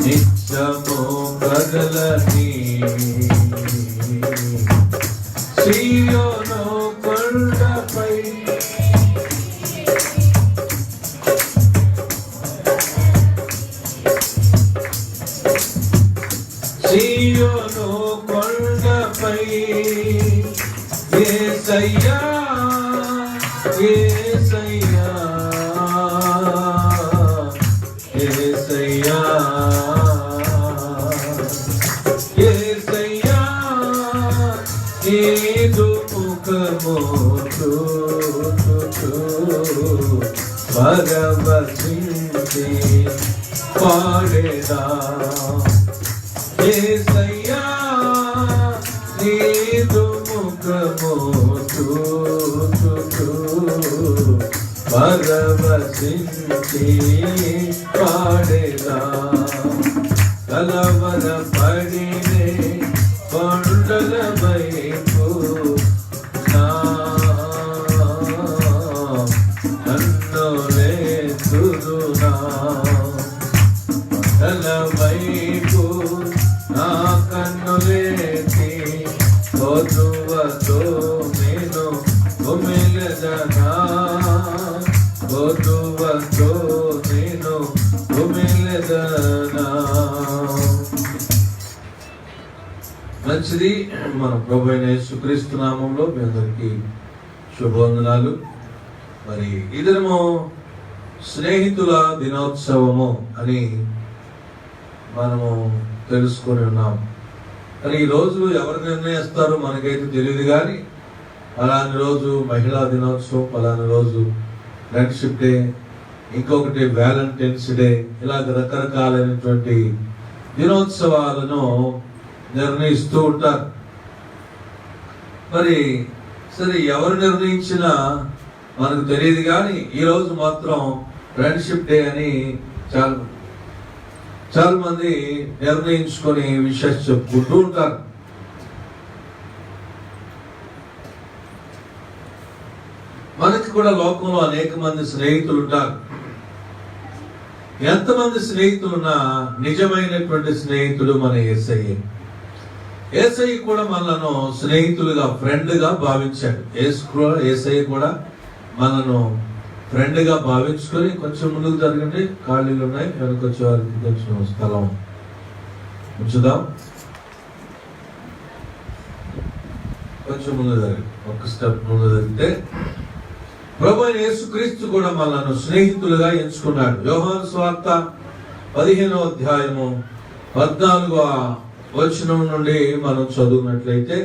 నిత్యము కదలని సీయోను కొండపై సీయోను కొండపై యేసయ్యా యేసయ్యా యేసయ్యా యేసయ్యా నీదు ముఖము చూచుచు పరవశించి పాడేదా యేసయ్యా నీదు ముఖము చూచుచు పరవశించి పాడేదా కలవర పడినే కొండల వైపు నన్ను లేతుదునా కొండల వైపు నా కన్నులేసి వధువతో నేను ఉమిలదనా వధువతో నేను ఉమిలదనా. మంచిది. మన ప్రభు అయిన యేసుక్రీస్తు నామంలో మీ అందరికీ శుభవందనాలు. మరి ఈ దినము స్నేహితుల దినోత్సవము అని మనము తెలుసుకొని ఉన్నాం. మరి ఈ రోజు ఎవరు నిర్ణయిస్తారో మనకైతే తెలియదు, కానీ అలాంటి రోజు మహిళా దినోత్సవం, అలాంటి రోజు ఫ్రెండ్షిప్ డే, ఇంకొకటి వ్యాలంటైన్స్ డే, ఇలాగ రకరకాలైనటువంటి దినోత్సవాలను నిర్ణయిస్తూ ఉంటారు. మరి సరే, ఎవరు నిర్ణయించినా మనకు తెలియదు, కానీ ఈరోజు మాత్రం ఫ్రెండ్షిప్ డే అని చాలా మంది నిర్ణయించుకొని విషయం చెప్పుకుంటూ ఉంటారు. మనకి కూడా లోకంలో అనేక మంది స్నేహితులు ఉంటారు. ఎంతమంది స్నేహితులున్నా నిజమైనటువంటి స్నేహితుడు మన యేసయ్యే. యేసయ్య కూడా మనలను స్నేహితులుగా, ఫ్రెండ్గా భావించాడు. యేసయ్య కూడా మనను ఫ్రెండ్గా భావించుకొని, కొంచెం ముందుకు జరగండి, ఖాళీలు ఉన్నాయి, వెనకొచ్చే వారికి కొంచెం స్థలం ఉంచుదాం. కొంచెం ముందు జరగండి, ఒక స్టెప్ ముందు జరిగితే. ప్రభు అయిన యేసుక్రీస్తు కూడా మనను స్నేహితులుగా ఎంచుకున్నాడు. యోహాను సువార్త 15వ అధ్యాయము 14వ వచనం నుండి మనం చదువునట్లయితే,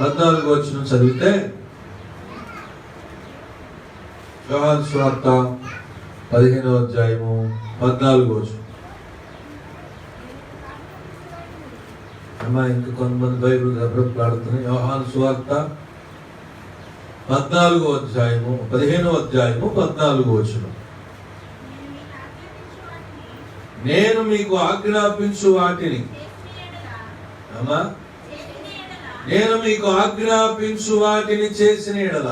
14వ వచనం చదివితే, యోహాను సువార్త 15వ అధ్యాయము 14వ వచనం. అమ్మా, ఇంకా కొంతమంది బైబిల్ ఆడుతున్నాయి. యోహాను సువార్త 15వ అధ్యాయము 14వ వచనం. నేను మీకు ఆజ్ఞాపించు వాటిని, అమ్మా, నేను మీకు ఆజ్ఞాపించు వాటిని చేసిన యెడల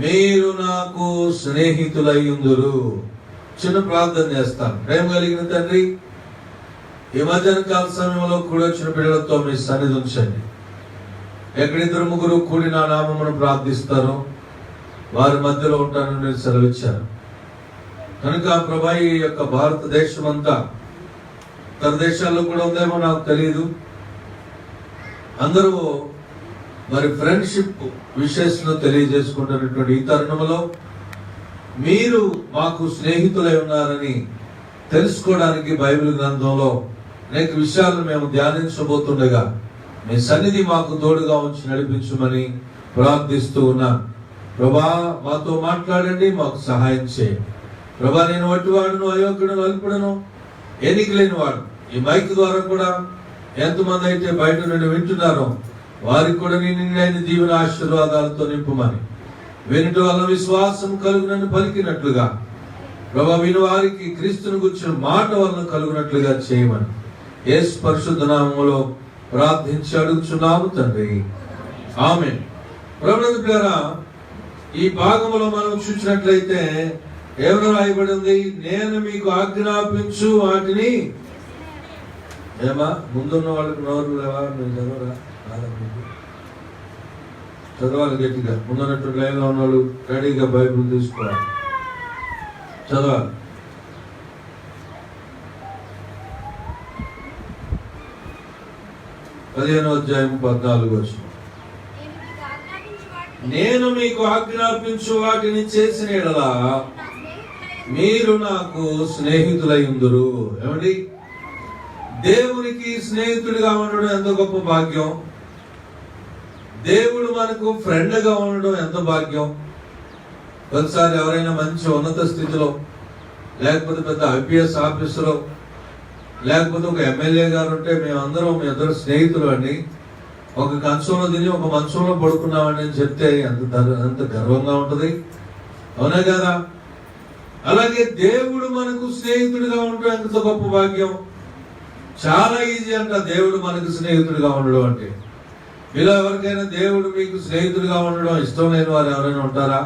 మీరు నాకు స్నేహితులయ్యుందురు. చిన్న ప్రార్థన చేస్తాను. ప్రేమ కలిగిన తండ్రి, ఈ మధ్యాహ్న కాల సమయంలో కూడా వచ్చిన పిల్లలతో మీ సన్నిధి ఉంచండి. ఎక్కడిద్దరు ముగ్గురు కూడి నా నామమును ప్రార్థిస్తారో వారి మధ్యలో ఉంటానని మీరు సెలవిచ్చారు కనుక ప్రభా, ఈ యొక్క భారతదేశం అంతా, ఇతర దేశాల్లో కూడా ఉందేమో నాకు తెలియదు, అందరూ మరి ఫ్రెండ్షిప్ విషయంలో తెలియజేసుకుంటున్నటువంటి ఈ తరుణంలో మీరు మాకు స్నేహితులై ఉన్నారని తెలుసుకోవడానికి బైబిల్ గ్రంథంలో అనేక విషయాలను మేము ధ్యానించబోతుండగా మీ సన్నిధి మాకు తోడుగా ఉంచి నడిపించమని ప్రార్థిస్తూ ఉన్నాం. ప్రభా, మాతో మాట్లాడండి, మాకు సహాయం చేయండి. ప్రభా, నేను వట్టివాడును, అయోగ్యుడును, అల్పుడును, ఎన్నిక లేని వాడు. ఈ మైక్ ద్వారా కూడా ఎంతమంది అయితే బయట నుండి వింటున్నారో వారికి కూడా నీ నిండైన దీవెన ఆశీర్వాదాలతో నింపుమని, వినుట వల్ల విశ్వాసం కలుగునని పలికినట్లుగా ప్రభా, విని వారికి క్రీస్తుని గుర్చిన మాట వలన కలుగునట్లుగా చేయమని యేసు పరిశుద్ధ నామములో ప్రార్థించి అడుగుచున్నాము తండ్రి, ఆమేన్. ప్రభునందు ప్రియులారా, ఈ భాగంలో మనం చూసినట్లయితే ఏమని రాయబడి ఉంది? నేను మీకు ఆజ్ఞాపించు వాటిని. ఏమా ముందున్న వాళ్ళకి నోరు లేవా? మీరు చదవరా? చదవాలి గట్టిగా. ముందున్నట్టు లైన్లో ఉన్న వాళ్ళు రెడీగా బైబిల్ తీసుకోవాలి, చదవాలి. పదిహేనవ అధ్యాయం 14 వచనం. నేను మీకు ఆజ్ఞాపించు వాటిని చేసిన యెడల మీరు నాకు స్నేహితులయ్యుందురు. ఏమండి, దేవునికి స్నేహితుడిగా ఉండడం ఎంత గొప్ప భాగ్యం. దేవుడు మనకు ఫ్రెండ్ గా ఉండడం ఎంత భాగ్యం. ఒకసారి ఎవరైనా మంచి ఉన్నత స్థితిలో, లేకపోతే పెద్ద ఐపీఎస్ ఆఫీసర్, లేకపోతే ఒక ఎమ్మెల్యే గారు ఉంటే మేమందరం మీ అందరూ స్నేహితులు అండి, ఒక కంచంలో తిని ఒక మంచంలో పడుకున్నామని చెప్తే ఎంత గర్వంగా ఉంటది. అవునా కదా? అలాగే దేవుడు మనకు స్నేహితుడిగా ఉండడం ఎంత గొప్ప భాగ్యం. చాలా ఈజీ అంట దేవుడు మనకు స్నేహితుడిగా ఉండడం అంటే. మీలో ఎవరికైనా దేవుడు మీకు స్నేహితుడిగా ఉండడం ఇష్టం లేని వారు ఎవరైనా ఉంటారా?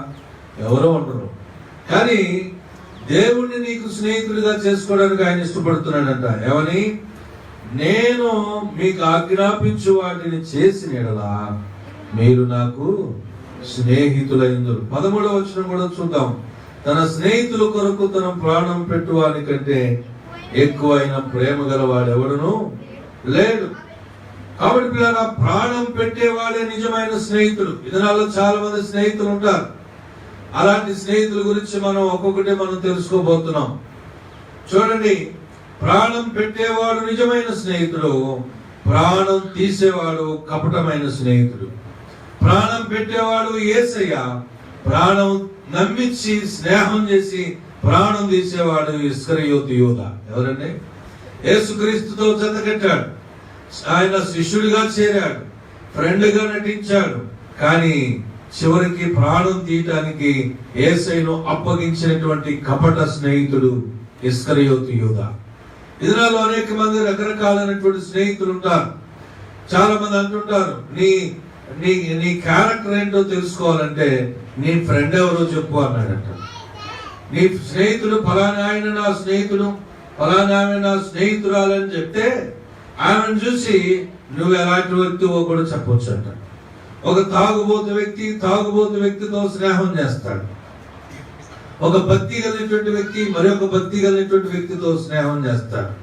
ఎవరో ఉండరు. కానీ దేవుణ్ణి నీకు స్నేహితుడిగా చేసుకోవడానికి ఆయన ఇష్టపడుతున్నాడంట. ఏమని? నేను మీకు ఆజ్ఞాపించు వాటిని చేసిన యెడల మీరు నాకు స్నేహితులైందురు. 13వ వచనం కూడా చూద్దాం. తన స్నేహితుల కొరకు తన ప్రాణం పెట్టువాని కంటే ఎక్కువైన ప్రేమ గలవాడు ఎవడును లేడు. కాబట్టి పిల్లల ప్రాణం పెట్టేవాడే నిజమైన స్నేహితుడు. ఇదినాల్లో చాలా మంది స్నేహితులు ఉంటారు. అలాంటి స్నేహితుల గురించి మనం ఒక్కొక్కటి తెలుసుకోబోతున్నాం. చూడండి, ప్రాణం పెట్టేవాడు నిజమైన స్నేహితుడు, ప్రాణం తీసేవాడు కపటమైన స్నేహితుడు. ప్రాణం పెట్టేవాడు యేసయ్య, ప్రాణం నమ్మించి స్నేహం చేసి ప్రాణం తీసేవాడు ఇస్కరియోతు యూదా. ఎవరండి? యేసుక్రీస్తుతో జతకట్టాడు, ఆయన శిష్యుడిగా చేరాడు, ఫ్రెండ్ గా నటించాడు. కానీ చివరికి ప్రాణం తీయటానికి యేసయ్యను అప్పగించినటువంటి కపట స్నేహితుడు ఇస్కరియోతు యూదా. ఇదినాలో అనేక మంది రకరకాలైనటువంటి స్నేహితులు ఉంటారు. చాలా మంది అంటుంటారు, నీ నీ నీ క్యారెక్టర్ ఏంటో తెలుసుకోవాలంటే నీ ఫ్రెండ్ ఎవరో చెప్పు అన్నాడంట. నీ స్నేహితుడు ఫలానా ఆయన నా స్నేహితుడు, ఫలానా ఆమె నా స్నేహితురాలని చెప్తే ఆమెను చూసి నువ్వు ఎలాంటి వ్యక్తివో కూడా చెప్పొచ్చు అంట. ఒక తాగుబోతు వ్యక్తితో స్నేహం చేస్తాడు. ఒక భక్తి కలిగినటువంటి వ్యక్తి మరొక భక్తి కలిగినటువంటి వ్యక్తితో స్నేహం చేస్తాడు.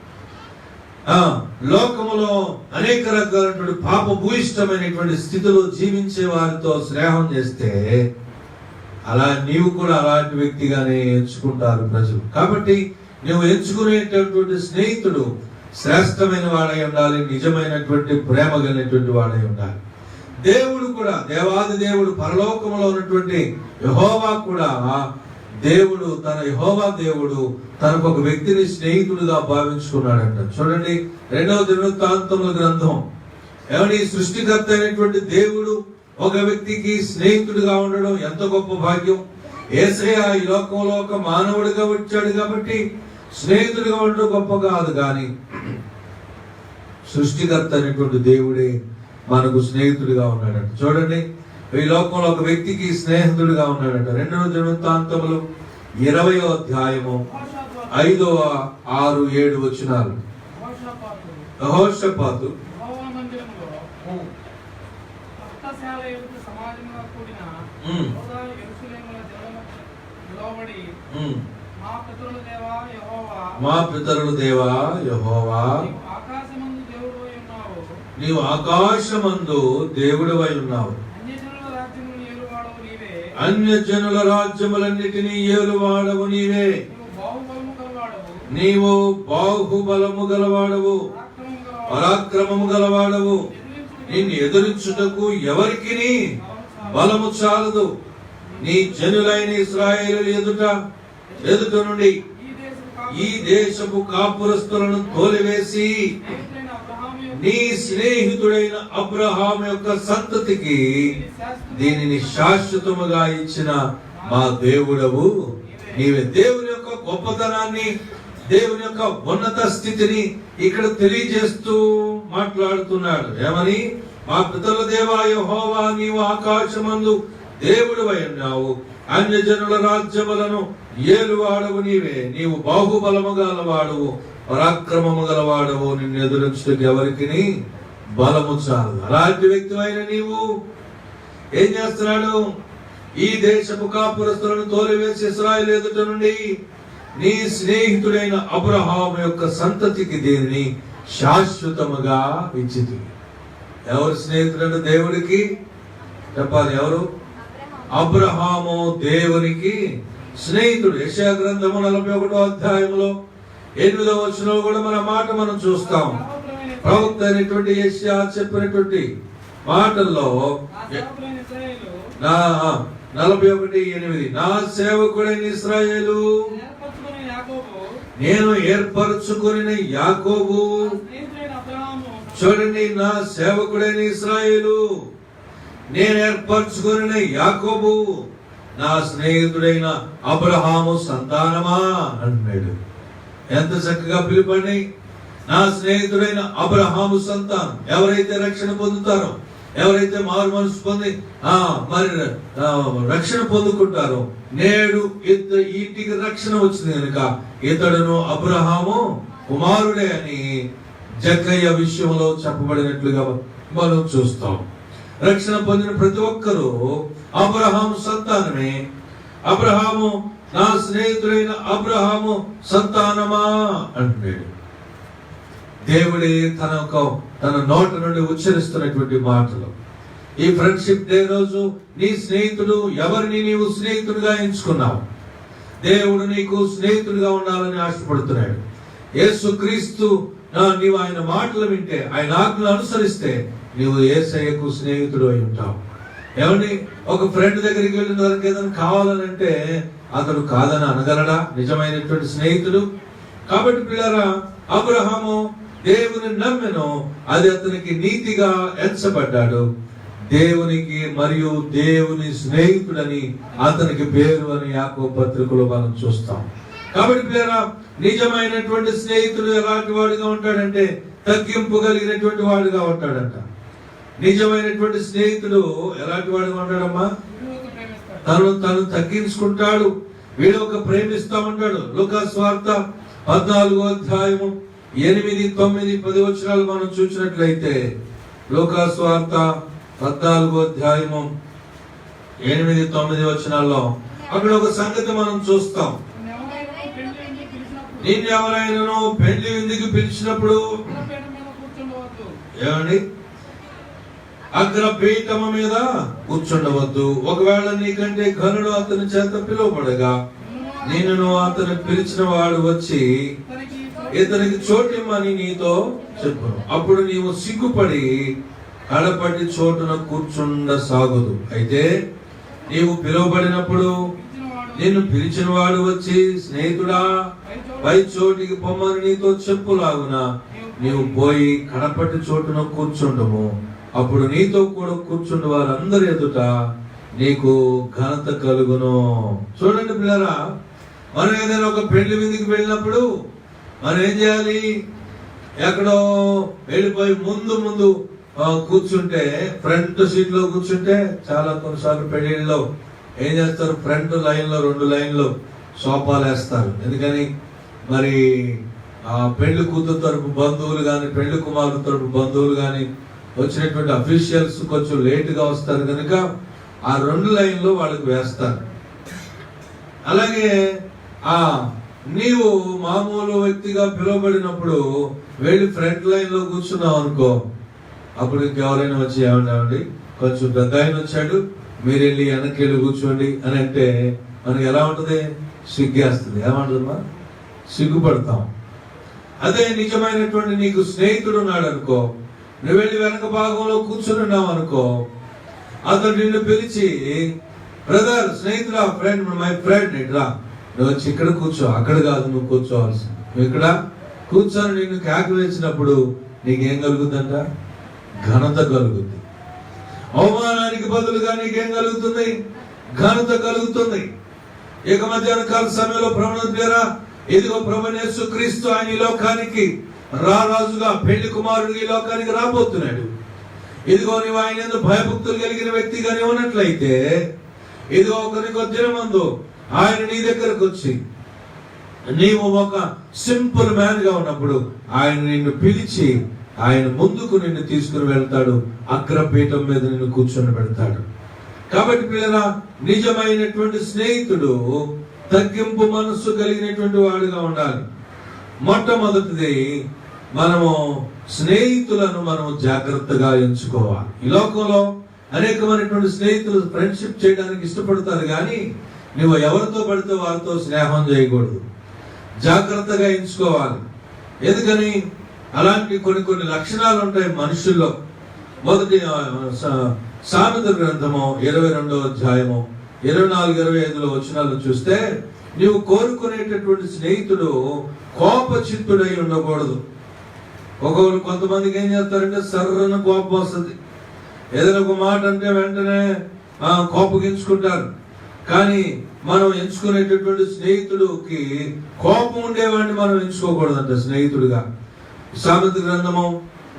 లోకములో అనేక రకాలైనటువంటి పాప భూయిష్టమైనటువంటి స్థితిలో జీవించే వారితో స్నేహం చేస్తే అలా నీవు కూడా అలాంటి వ్యక్తిగానే ఎంచుకుంటారు ప్రజలు. కాబట్టి నువ్వు ఎంచుకునేటటువంటి స్నేహితుడు శ్రేష్టమైన వాడై ఉండాలి, నిజమైనటువంటి ప్రేమ కలిగినటువంటి వాడై ఉండాలి. దేవుడు కూడా, దేవాది దేవుడు, పరలోకములో ఉన్నటువంటి యెహోవా కూడా, దేవుడు యెహోవా దేవుడు తనకు ఒక వ్యక్తిని స్నేహితుడిగా భావించుకున్నాడంట. చూడండి, 2వ దినవృత్తాంతముల గ్రంథం. ఏమని? సృష్టికర్త అయినటువంటి దేవుడు ఒక వ్యక్తికి స్నేహితుడిగా ఉండడం ఎంత గొప్ప భాగ్యం. యేసయ్య ఈ లోకంలో ఒక మానవుడిగా వచ్చాడు కాబట్టి స్నేహితుడిగా ఉండడం గొప్ప కాదు, కానీ సృష్టికర్త అయినటువంటి దేవుడే మనకు స్నేహితుడిగా ఉన్నాడంట. చూడండి, ఈ లోకంలో ఒక వ్యక్తికి స్నేహితుడిగా ఉన్నాడంట. 2వ దినవృత్తాంతములు 20వ అధ్యాయము 5, 6, 7 వచనాలు. యెహోషాపాతు మా పితరుల దేవా యెహోవా, నీవు ఆకాశమందు దేవుడవై ఉన్నావు, అన్యజనుల రాజ్యములన్నిటినీ ఏలువాడవు నీవే. నీవు బాహుబలము గలవాడవు, పరాక్రమము గలవాడవు. నిన్ను ఎదురించుటకు ఎవరికి బలము చాలదు. నీ జనులైన ఇశ్రాయేలు ఎదుట నుండి ఈ దేశపు కాపురస్తులను తోలివేసి నీ స్నేహితుడైన అబ్రహాము యొక్క సంతతికి దీనిని శాశ్వతముగా ఇచ్చిన మా దేవుడవు నీవే. దేవుని యొక్క గొప్పతనాన్ని, దేవుని యొక్క ఉన్నత స్థితిని ఇక్కడ తెలియజేస్తూ మాట్లాడుతున్నాడు. ఏమని? మా పితరుల దేవా యెహోవా, నీవు ఆకాశమందు దేవుడవై ఉన్నావు, అన్యజనుల రాజ్యములను ఏలువాడవు నీవే, నీవు బాహుబలము గలవాడవు, పరాక్రమము గలవాడవు, నిన్ను ఎదురించుటకు ఎవరికి బలము చాలు. అలాంటి వ్యక్తి అయిన నీవు ఏం చేస్తున్నాడు? ఈ దేశపు కాపురస్తులను తోలివేసి ఇశ్రాయేలు ఎదుట నుండి నీ స్నేహితుడైన అబ్రహాము యొక్క సంతతికి దీనిని శాశ్వతముగా ఇచ్చితి. ఎవరు స్నేహితుడు? దేవుడికి చెప్పాలి. ఎవరు? అబ్రహాము దేవునికి స్నేహితుడు. యెషయా గ్రంథము 41వ అధ్యాయంలో 8వ వచనంలో కూడా మన మాట మనం చూస్తాం. ప్రవక్త అయినటువంటి యెషయా చెప్పినటువంటి మాటల్లో 41:8, నా సేవకుడైన ఇశ్రాయేలు, నేను ఏర్పరచుకుని యాకోబు. చూడండి, నా సేవకుడైన ఇశ్రాయేలు, నేను ఏర్పరచుకుని యాకోబు, నా స్నేహితుడైన అబ్రహాము సంతానమా అంటున్నాడు. ఎంత చక్కగా పిలుపండి. నా స్నేహితుడైన అబ్రహాము సంతానం. ఎవరైతే రక్షణ పొందుతారో, ఎవరైతే మారు మనసు పొంది మరి రక్షణ పొందుకుంటారో, నేడు ఇంటికి రక్షణ వచ్చింది కనుక ఇతడును అబ్రహాము కుమారుడే అని జక్కయ్య విషయంలో చెప్పబడినట్లుగా మనం చూస్తాం. రక్షణ పొందిన ప్రతి ఒక్కరూ అబ్రహాము సంతానమే. అబ్రహాము, నా స్నేహితుడైన అబ్రహాము సంతానమా అంటున్నాడు. దేవుడే తన నోట నుండి ఉచ్చరిస్తున్నటువంటి మాటలు. ఈ ఫ్రెండ్షిప్ డే రోజు నీ స్నేహితుడు ఎవరిని నీవు స్నేహితుడిగా ఎంచుకున్నావు? దేవుడు నీకు స్నేహితుడిగా ఉండాలని ఆశపడుతున్నాడు. యేసుక్రీస్తు నీవు ఆయన మాటలు వింటే, ఆయన ఆజ్ఞలు అనుసరిస్తే నీవు యేసయ్యకు స్నేహితుడు అయి ఉంటావు. ఏమండి, ఒక ఫ్రెండ్ దగ్గరికి వెళ్ళిన వరకు ఏదైనా కావాలనంటే అతడు కాదని అనగలడా నిజమైనటువంటి స్నేహితుడు? కాబట్టి పిల్లరా, అబ్రహాము దేవుని నమ్మెను, అది అతనికి నీతిగా ఎంచబడ్డాడు. దేవునికి మరియు దేవుని స్నేహితుడని అతనికి పేరు అని యాకోబు పత్రికలో మనం చూస్తాం. కాబట్టి పిల్లరా, నిజమైనటువంటి స్నేహితుడు ఎలాంటి వాడుగా ఉంటాడంటే తగ్గింపు కలిగినటువంటి వాడుగా ఉంటాడంట. నిజమైనటువంటి స్నేహితుడు ఎలాంటి వాడుగా ఉంటాడమ్మా? తను తగ్గించుకుంటాడు, వీడొక ప్రేమిస్తా ఉంటాడు. లూకా సువార్త 14వ అధ్యాయము 8, 9, 10 వచనాలు మనం చూసినట్లయితే, లూకా సువార్త 14వ అధ్యాయము 8, 9 వచనాల్లో అక్కడ ఒక సంగతి మనం చూస్తాం. నిన్ను ఎవరైనా పెళ్లి విందుకు పిలిచినప్పుడు ఏమండి, అగ్రపీఠము మీద కూర్చుండవద్దు. ఒకవేళ నీకంటే ఘనుడు అతని చేత పిలువబడగా నిన్ను అతను పిలిచిన వాడు వచ్చి ఇతనికి చోటిమ్మని నీతో చెప్పును. అప్పుడు నీవు సిగ్గుపడి కడపటి చోటున కూర్చుండ సాగుదు. అయితే నీవు పిలువబడినప్పుడు నిన్ను పిలిచిన వాడు వచ్చి, స్నేహితుడా పై చోటికి పొమ్మని నీతో చెప్పులాగున నీవు పోయి కడపటి చోటున కూర్చుండము. అప్పుడు నీతో కూడా కూర్చుండే వారందరి ఎదుట నీకు ఘనత కలుగును. చూడండి పిల్లరా, మనం ఏదైనా ఒక పెళ్లి విందుకు వెళ్ళినప్పుడు మనం ఏం చేయాలి? ఎక్కడో వెళ్ళిపోయి ముందు కూర్చుంటే, ఫ్రంట్ సీట్ లో కూర్చుంటే, చాలా కొన్నిసార్లు పెళ్లిళ్ళలో ఏం చేస్తారు? ఫ్రంట్ లైన్ లో 2 లైన్లు సోఫాలు వేస్తారు. ఎందుకని? మరి పెళ్లి కూతురు తరపు బంధువులు గాని, పెళ్లి కుమారుడు తరపు బంధువులు గాని, వచ్చినటువంటి అఫీషియల్స్ కొంచెం లేటుగా వస్తారు కనుక ఆ 2 లైన్లు వాళ్ళకి వేస్తారు. అలాగే నీవు మామూలు వ్యక్తిగా పిలువబడినప్పుడు వెళ్ళి ఫ్రంట్ లైన్ లో కూర్చున్నావు అనుకో, అప్పుడు ఇంకెవరైనా వచ్చి ఏమండి కొంచెం పెద్ద ఆయన వచ్చాడు, మీరు వెళ్ళి వెనక్కి వెళ్ళి కూర్చోండి అని అంటే మనకి ఎలా ఉంటుంది? సిగ్గేస్తుంది. ఏమంటుందమ్మా? సిగ్గుపడతాం. అదే నిజమైనటువంటి నీకు స్నేహితుడు ఉన్నాడు అనుకో, నువ్వు వెళ్ళి వెనక భాగంలో కూర్చుని ఉన్నావు అనుకో, అతను నిన్ను పిలిచి, బ్రదర్, స్నేహితుడా, ఫ్రెండ్, మై ఫ్రెండ్, ఇట్రా, నువ్వు వచ్చి ఇక్కడ కూర్చో, అక్కడ కాదు నువ్వు కూర్చోవాల్సి, నువ్వు ఇక్కడ కూర్చొని నిన్ను కేక వేసినప్పుడు నీకేం కలుగుతుందంట? ఘనత కలుగుతుంది. అవమానానికి బదులుగా నీకేం కలుగుతుంది? ఘనత కలుగుతుంది. ఇక మధ్యాహ్న కాల సమయంలో ప్రభుత్వ ఇదిగో ప్రభువైన యేసుక్రీస్తు ఆయన ఈ లోకానికి రారాజుగా, పెళ్లి కుమారుడు ఈ లోకానికి రాబోతున్నాడు. ఇదిగో నీవు ఆయన యందు భయభక్తులు కలిగిన వ్యక్తిగా ఉన్నట్లయితే, ఇదిగో ఒకరికి దినమందు ఆయన నీ దగ్గరకు వచ్చి నీవు ఒక సింపుల్ మ్యాన్ గా ఉన్నప్పుడు ఆయన నిన్ను పిలిచి ఆయన ముందుకు నిన్ను తీసుకుని వెళ్తాడు, అగ్రపీఠం మీద నిన్ను కూర్చొని పెడతాడు. కాబట్టి పిల్లరా, నిజమైనటువంటి స్నేహితుడు తగ్గింపు మనస్సు కలిగినటువంటి వాడుగా ఉండాలి. మొట్టమొదటిది, మనము స్నేహితులను మనం జాగ్రత్తగా ఎంచుకోవాలి. ఈ లోకంలో అనేకమైనటువంటి స్నేహితులు ఫ్రెండ్షిప్ చేయడానికి ఇష్టపడతారు, కానీ నువ్వు ఎవరితో పడితే వారితో స్నేహం చేయకూడదు. జాగ్రత్తగా ఎంచుకోవాలి. ఎందుకని? అలాంటి కొన్ని లక్షణాలు ఉంటాయి మనుషుల్లో. మొదటి సామెతల గ్రంథము 22వ అధ్యాయము 24-25 వచనాలను చూస్తే, నీవు కోరుకునేటటువంటి స్నేహితుడు కోపచిత్తుడై ఉండకూడదు. కొంతమందికి ఏం చేస్తారంటే సర్రన కోపం వస్తుంది. ఏదైనా ఒక మాట అంటే వెంటనే కోపగించుకుంటారు. కానీ మనం ఎంచుకునేటటువంటి స్నేహితుడికి కోపం ఉండేవాడిని మనం ఎంచుకోకూడదంట స్నేహితుడిగా. సామెత గ్రంథము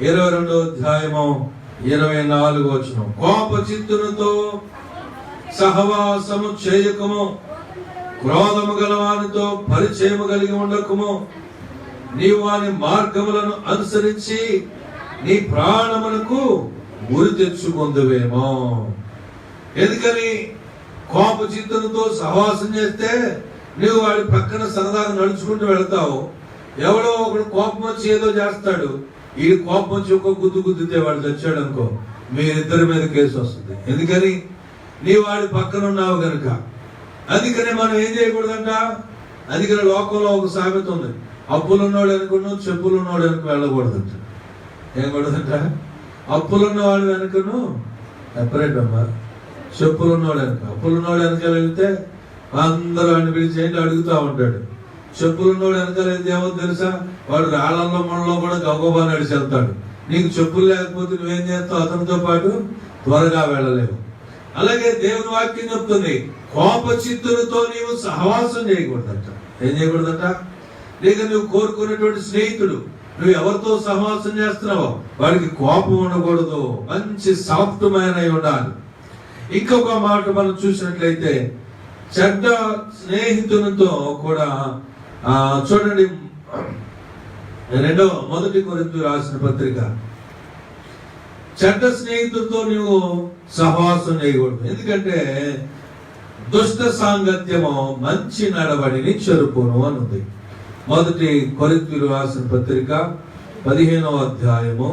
22వ అధ్యాయము 24వ వచనం, కోపచిత్తునితో సహవాసము చేయకము, క్రోధము గలవానితో పరిచయము కలిగి ఉండకము, నీవు వాని మార్గములను అనుసరించి నీ ప్రాణమునకు ఉరి తెచ్చుకుందువేమో. ఎందుకని? కోపచిత్తునితో సహవాసం చేస్తే నువ్వు వాడి పక్కన సరదాగా నడుచుకుంటూ వెళ్తావు. ఎవడో ఒకడు కోపం వచ్చి ఏదో చేస్తాడు, ఈ కోపం వచ్చి ఒక గుద్దితే వాడు తెచ్చాడు అనుకో, మీరిద్దరి మీద కేసు వస్తుంది. ఎందుకని? నీ వాడి పక్కన ఉన్నావు గనుక. అందుకని మనం ఏం చేయకూడదంట. అందుకని లోకంలో ఒక సామెత ఉంది, అప్పులున్నవాడు అనుకున్నావు చెప్పులున్నవాడు వెనుక వెళ్ళకూడదంట. ఏం కూడదంట? అప్పులున్నవాడు వెనుకను సెపరేట్ అమ్మా, చెప్పులున్నవాడు వెనుక. అప్పులున్నవాడు వెనకాల వెళ్తే అందరూ వాడిని పిలిచి ఏంటి అడుగుతా ఉంటాడు. చెప్పులున్నవాడు వెనకాల వెళ్తే ఏమో తెలుసా, వాడు రాళ్లలో మనలో కూడా గబగబా నడిచి వెళ్తాడు. నీకు చెప్పులు లేకపోతే నువ్వేం చేస్తావు? అతనితో పాటు త్వరగా వెళ్ళలేవు. అలాగే దేవుని వాక్యం చెప్తుంది, కోపచిత్తులతో నీవు సహవాసం చేయకూడదంట. ఏం చేయకూడదంట? లేక నువ్వు కోరుకునేటువంటి స్నేహితుడు, నువ్వు ఎవరితో సహవాసం చేస్తున్నావో వాడికి కోపం ఉండకూడదు, మంచి సాఫ్ట్ మ్యాన్ అయి ఉండాలి. ఇంకొక మాట మనం చూసినట్లయితే, చెడ్డ స్నేహితునితో కూడా చూడండి, మొదటి కొరింథీయులకు రాసిన పత్రిక, చెడ్డ స్నేహితులతో నువ్వు సహవాసం చేయకూడదు. ఎందుకంటే దుష్ట సాంగత్యము మంచి నడవడిని చెరుపును అని ఉంది. మొదటి కొరింథీయులకు రాసిన పత్రిక 15వ అధ్యాయము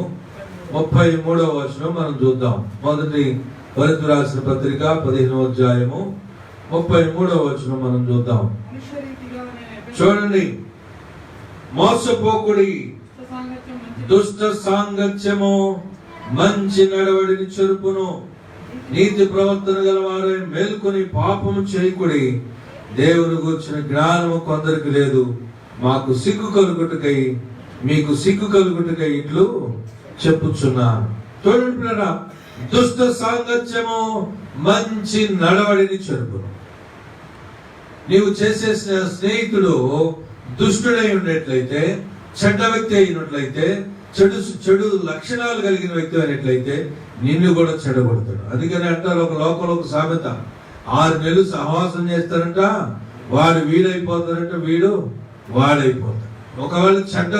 33వ వచనం మనం చూద్దాం. మొదటి కొరింథీయులకు రాసిన పత్రిక 15వ అధ్యాయము 33వ వచనం మనం చూద్దాం. చూడండి, మోసపోకుడి, దుష్ట సాంగత్యము మంచి నడవడిని చెరుపును, నీతి ప్రవర్తన గలవారే మేల్కొని పాపము చేయకుడి, దేవుని గురించిన జ్ఞానము కొందరికి లేదు, మాకు సిగ్గు కలుగుటకై మీకు సిగ్గు కలుగుటకై ఇట్లు చెప్పుచున్నాను. చూడండి పిల్లరా, దుష్ట సాంగత్యము మంచి నడవడిని చెరుపును. నీవు చేసే స్నేహితుడు దుష్టుడై ఉండేట్లయితే, చెడ్డ వ్యక్తి అయినట్లయితే, చెడు లక్షణాలు కలిగిన వ్యక్తి అయినట్లయితే నిన్ను కూడా చెడగొడతాడు. అందుకని అంటారు, ఒక లోకంలో ఒక సామెత, 6 నెలలు సహవాసం చేస్తారంట, వాడు వీడైపోతారంట, వీడు వాడైపోతాడు. ఒకవేళ చెడ్డ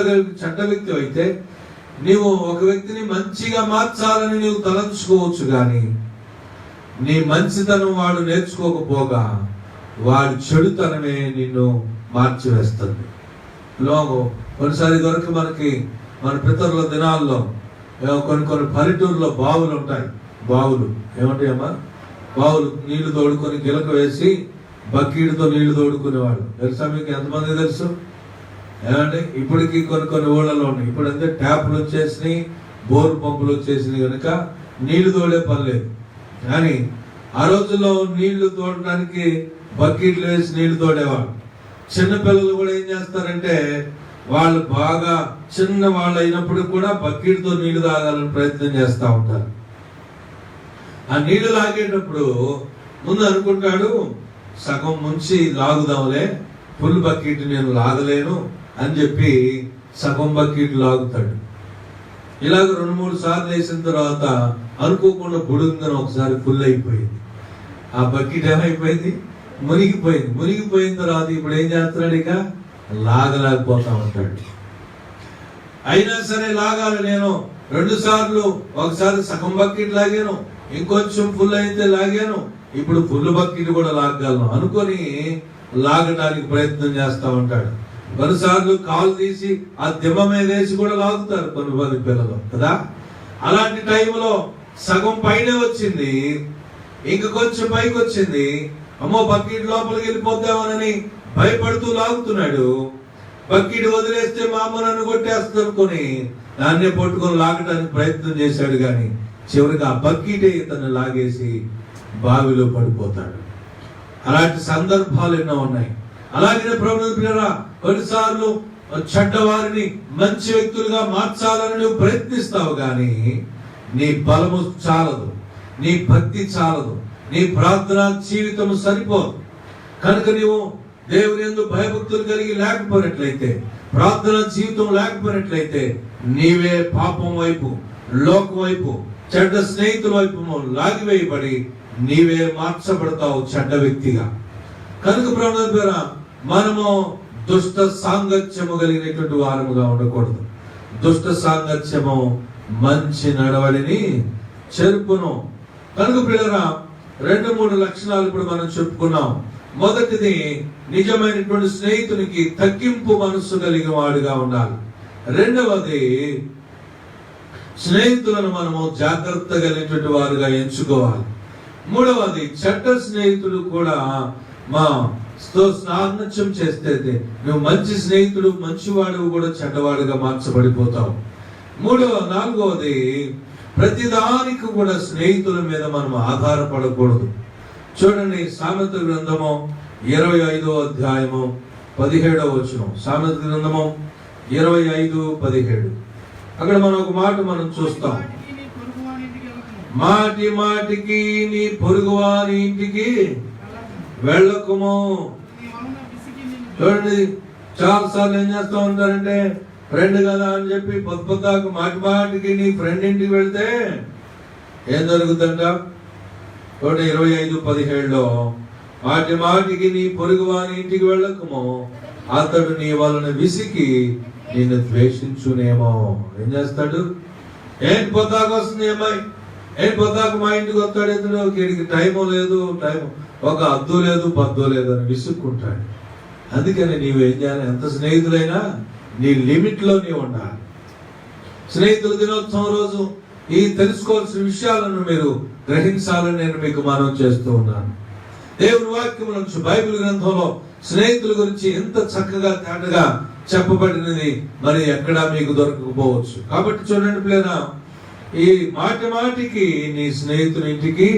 వ్యక్తి అయితే నీవు ఒక వ్యక్తిని మంచిగా మార్చాలని నీవు తలంచుకోవచ్చు, కానీ నీ మంచితనం వాడు నేర్చుకోకపోగా వాడి చెడుతనమే నిన్ను మార్చివేస్తుంది. కొన్నిసారి వరకు మన పితరుల దినాల్లో కొన్ని పల్లెటూరులో బావులు ఉంటాయి. బావులు ఏమంటాయమ్మా? బావులు నీళ్లు తోడుకొని గిలక వేసి బకీడుతో నీళ్లు తోడుకునేవాడు. తెలుసా మీకు? ఎంతమంది తెలుసు? ఏమంటే ఇప్పటికీ కొన్ని ఊళ్ళలో ఉన్నాయి. ఇప్పుడంటే ట్యాప్లు వచ్చేసినాయి, బోర్ పంపులు వచ్చేసినాయి కనుక నీళ్లు తోడే పని లేదు. కానీ ఆ రోజుల్లో నీళ్లు తోడడానికి బకెట్లు వేసి నీళ్లు తోడేవాళ్ళు. చిన్నపిల్లలు కూడా ఏం చేస్తారంటే, వాళ్ళు బాగా చిన్న వాళ్ళు అయినప్పుడు కూడా బకెట్తో నీళ్లు తాగాలని ప్రయత్నం చేస్తూ ఉంటారు. ఆ నీళ్లు లాగేటప్పుడు ముందు అనుకుంటాడు, సగం ముంచి లాగుదాంలే, ఫుల్ బకెట్ నేను లాగలేను అని చెప్పి సగం బకెట్ లాగుతాడు. ఇలాగ 2-3 సార్లు వేసిన తర్వాత అనుకోకుండా బుడుంగన ఒకసారి ఫుల్ అయిపోయింది. ఆ బకెట్ ఏమైపోయింది? మునిగిపోయిన తర్వాత ఇప్పుడు ఏం చేస్తున్నాడు? ఇక లాగలేకపోతా ఉంటాడు. అయినా సరే లాగాలి, నేను 2 సార్లు, ఒకసారి సగం బకెట్ లాగాను, ఇంకొంచెం ఫుల్ అయితే లాగాను, ఇప్పుడు ఫుల్ బకెట్ కూడా లాగలను అనుకొని లాగడానికి ప్రయత్నం చేస్తా ఉంటాడు. కొన్నిసార్లు కాలు తీసి ఆ దిమ్మ మీద వేసి కూడా లాగుతారు కొంతమంది పిల్లలు కదా. అలాంటి టైంలో సగం పైనే వచ్చింది, ఇంక కొంచెం పైకి వచ్చింది, అమ్మో బకెట్ లోపలికి వెళ్ళిపోతామని భయపడుతూ లాగుతున్నాడు. బకెట్ వదిలేస్తే మా అమ్మ నన్ను కొట్టేస్తుంది అనుకుని దాన్నే పట్టుకొని లాగడానికి ప్రయత్నం చేశాడు, కానీ చివరికి ఆ బకెటే ఇతను లాగేసి బావిలో పడిపోతాడు. అలాంటి సందర్భాలు ఎన్నో ఉన్నాయి. అలాగే ప్రభుత్వ కొన్నిసార్లు చెడ్డవారిని మంచి వ్యక్తులుగా మార్చాలని నువ్వు ప్రయత్నిస్తావు, కానీ నీ బలము చాలదు, నీ భక్తి చాలదు, నీ ప్రార్థనా జీవితం సరిపోదు. కనుక నీవు దేవుని యందు భయభక్తులు కలిగి లేకపోయినట్లయితే, ప్రార్థనా జీవితం లేకపోయినట్లయితే, నీవే పాపం వైపు, లోకం వైపు, చెడ్డ స్నేహితుల వైపు లాగివేయబడి నీవే మార్చబడతావు చెడ్డ వ్యక్తిగా. కనుక ప్రభుత్వ మనము దుష్ట సాంగత్యము కలిగినటువంటి వారముగా ఉండకూడదు. దుష్ట సాంగత్యము మంచి నడవడిని చెరుపును. కనుక పిల్లరా 2-3 లక్షణాలు ఇప్పుడు మనం చెప్పుకున్నాం. మొదటిది, నిజమైనటువంటి స్నేహితునికి తగ్గింపు మనస్సు కలిగిన వాడుగా ఉండాలి. రెండవది, స్నేహితులను మనము జాగ్రత్త కలిగినటువంటి వారుగా ఎంచుకోవాలి. మూడవది, చెడ్డ స్నేహితులు కూడా మా సాంగత్యం చేస్తే నువ్వు మంచి స్నేహితుడు, మంచివాడు కూడా చెడ్డవాడుగా మార్చబడిపోతావు. నాలుగవది, ప్రతిదానికి కూడా స్నేహితుల మీద మనం ఆధారపడకూడదు. చూడండి, సామెతల గ్రంథము 25వ అధ్యాయము 17వ వచనం. సామెతల గ్రంథము 25:17. అక్కడ మనం ఒక మాట మనం చూస్తాం, మాటి మాటికి నీ పొరుగువాని ఇంటికి వెళ్ళకుము. చూడండి, చాలా సార్లు ఏం చేస్తూ ఉంటారంటే, ఫ్రెండ్ కదా అని చెప్పి పొద్దుదాకా మాటి మాటికి నీ ఫ్రెండ్ ఇంటికి వెళ్తే ఏం జరుగుతుందంట? 25:17లో, మాటి మాటికి నీ పొరుగు వాని ఇంటికి వెళ్ళకము, అతడు నీ వలన విసికి నిన్ను ద్వేషించునేమో. ఏం చేస్తాడు? ఏంటి పొద్దాకు వస్తుంది అమ్మాయి, ఏంటి పొద్దాకు మా ఇంటికి వస్తాడు, ఎదురు వీడికి టైము లేదు, ఒక అద్దు లేదు, పద్దు లేదు అని విసుక్కుంటాడు. అందుకని నీవేం చేయాలి? ఎంత స్నేహితులైనా నీ లిమిట్ లో నీవు ఉండాలి. స్నేహితుల దినోత్సవం రోజు ఈ తెలుసుకోవాల్సిన విషయాలను మీరు గ్రహించాలని నేను మీకు మనవి చేస్తూ ఉన్నాను. దేవుని వాక్యం నుంచి, బైబిల్ గ్రంథంలో స్నేహితుల గురించి ఎంత చక్కగా తేటగా చెప్పబడినది మరి ఎక్కడా మీకు దొరకకపోవచ్చు. కాబట్టి చూడండి పిల్లరా, ఈ మాటి మాటికి నీ స్నేహితుని ఇంటికి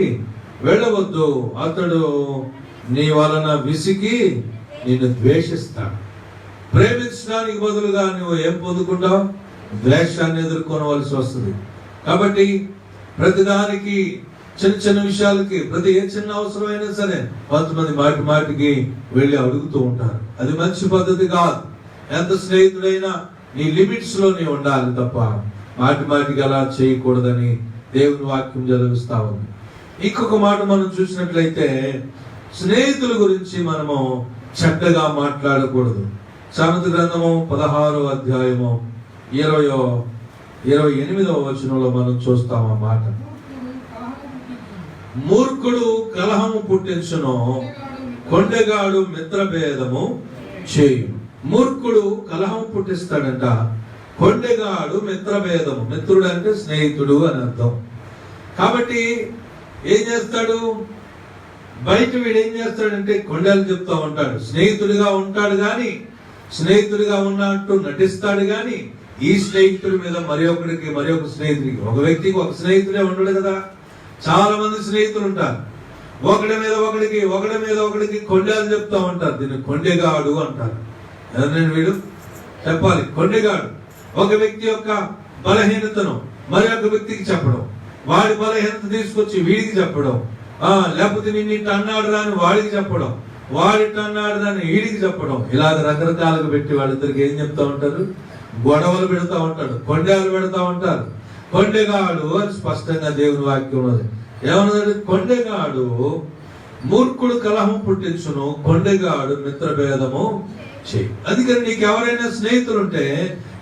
వెళ్ళవద్దు, అతడు నీ వలన విసికి నిన్ను ద్వేషిస్తాడు. ప్రేమించడానికి బదులుగా నువ్వు ఏం పొందుకుంటావు? ద్వేషాన్ని ఎదుర్కొనవలసి వస్తుంది. కాబట్టి ప్రతిదానికి, చిన్న చిన్న విషయాలకి, ప్రతి ఏ చిన్న అవసరమైనా సరే కొంతమంది మాటి మాటికి వెళ్ళి అడుగుతూ ఉంటారు. అది మంచి పద్ధతి కాదు. ఎంత స్నేహితుడైనా నీ లిమిట్స్ లో నీ ఉండాలి తప్ప మాటి మాటికి అలా చేయకూడదని దేవుని వాక్యం చదివిస్తా ఉంది. ఇంకొక మాట మనం చూసినట్లయితే, స్నేహితుల గురించి మనము చెడ్డగా మాట్లాడకూడదు. సామెత గ్రంథము 16వ అధ్యాయము 28వ వచనంలో మనం చూస్తాం ఆ మాట. మూర్ఖుడు కలహము పుట్టించును, కొండెగాడు మిత్రభేదము చేయు. మూర్ఖుడు కలహం పుట్టిస్తాడంట, కొండెగాడు మిత్రభేదము. మిత్రుడు అంటే స్నేహితుడు అని అర్థం. కాబట్టి ఏం చేస్తాడు? బయట వీడు ఏం చేస్తాడంటే కొండలు చెప్తా ఉంటాడు, స్నేహితుడిగా ఉంటాడు గాని, స్నేహితుడిగా ఉన్నట్టు నటిస్తాడు గాని, ఈ స్నేహితుడి మీద మరొక స్నేహితుడికి, ఒక వ్యక్తికి ఒక స్నేహితుడే ఉండడు కదా, చాలా మంది స్నేహితులు ఉంటారు. ఒకడి మీద ఒకడికి కొండలు చెప్తా ఉంటారు. దీన్ని కొండెగాడు అంటారు. ఎవరైనా వీడు చెప్పాలి, కొండెగాడు. ఒక వ్యక్తి యొక్క బలహీనతను మరొక వ్యక్తికి చెప్పడం, వాడి బలహీనత తీసుకొచ్చి వీడికి చెప్పడం, లేకపోతే నిన్నింటి అన్నాడు రాని వాడికి చెప్పడం, వాడిట అన్నాడు దాన్ని వీడికి చెప్పడం, ఇలాగ రకరకాలుగా పెట్టి వాళ్ళిద్దరికి ఏం చెప్తా ఉంటారు? గొడవలు పెడతా ఉంటాడు, కొండలు పెడతా ఉంటారు. కొండెగాడు అని స్పష్టంగా దేవుని వాక్యం ఉన్నది. ఏమన్నది? కొండెగాడు మూర్ఖుడు కలహం పుట్టించును, కొండెగాడు మిత్రభేదము చేయి. అందుకని నీకు ఎవరైనా స్నేహితులు ఉంటే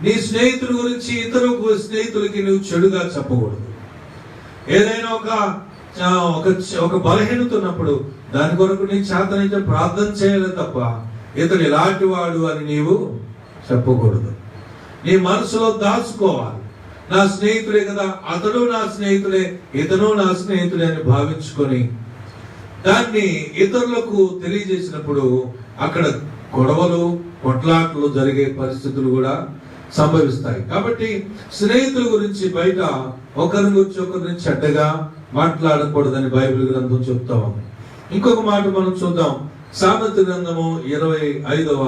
నీ స్నేహితుల గురించి ఇతర స్నేహితులకి నువ్వు చెడుగా చెప్పకూడదు. ఏదైనా ఒక బలహీనత ఉన్నప్పుడు దాని కొరకు నీ చేతనైతే ప్రార్థన చేయాలి తప్ప ఇతడు ఇలాంటి వాడు అని నీవు చెప్పకూడదు. నీ మనసులో దాచుకోవాలి. నా స్నేహితుడే కదా, అతడు నా స్నేహితుడే, ఇతను నా స్నేహితుడే అని భావించుకొని దాన్ని ఇతరులకు తెలియజేసినప్పుడు అక్కడ గొడవలు, కొట్లాట్లు జరిగే పరిస్థితులు కూడా సంభవిస్తాయి. కాబట్టి స్నేహితుల గురించి బయట ఒకరి గురించి ఒకరిని చెడ్డగా మాట్లాడకూడదని బైబిల్ గ్రంథం చెప్తా ఉంది. ఇంకొక మాట మనం చూద్దాం. సామెత గ్రంథము 25వ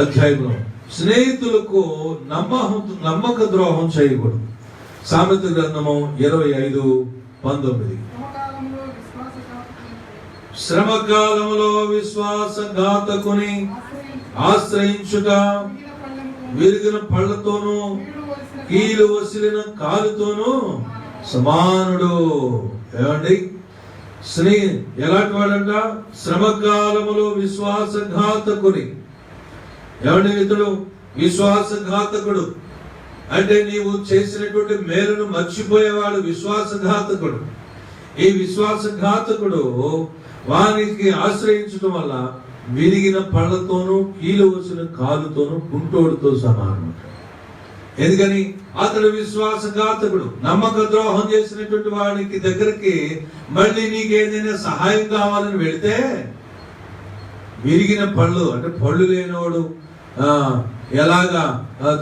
అధ్యాయంలో స్నేహితులకు నమ్మక ద్రోహం చేయకూడదు. సామెత గ్రంథము 25:19 శ్రమకాలంలో విశ్వాసఘాతకుని ఆశ్రయించుట విరిగిన పళ్ళతోనూ కీలు వసిలిన కాలుతోనూ సమానుడు. ఏమండి, ఎలాంటి వాడంట? శ్రమకాలములో విశ్వాసఘాతకుని. ఏమండి, ఇతడు విశ్వాసఘాతకుడు అంటే నీవు చేసినటువంటి మేలును మర్చిపోయేవాడు విశ్వాసఘాతకుడు. ఈ విశ్వాసఘాతకుడు వానికి ఆశ్రయించడం వల్ల విరిగిన పళ్ళతోనూ కీలు వచ్చిన కాలుతోనూ కుంటోడుతో సమానం. ఎందుకని అతడు విశ్వాసఘాతకుడు. నమ్మక ద్రోహం చేసినటువంటి వాడికి దగ్గరికి మళ్ళీ నీకేదైనా సహాయం కావాలని వెళితే విరిగిన పళ్ళు అంటే పళ్ళు లేనివాడు ఎలాగా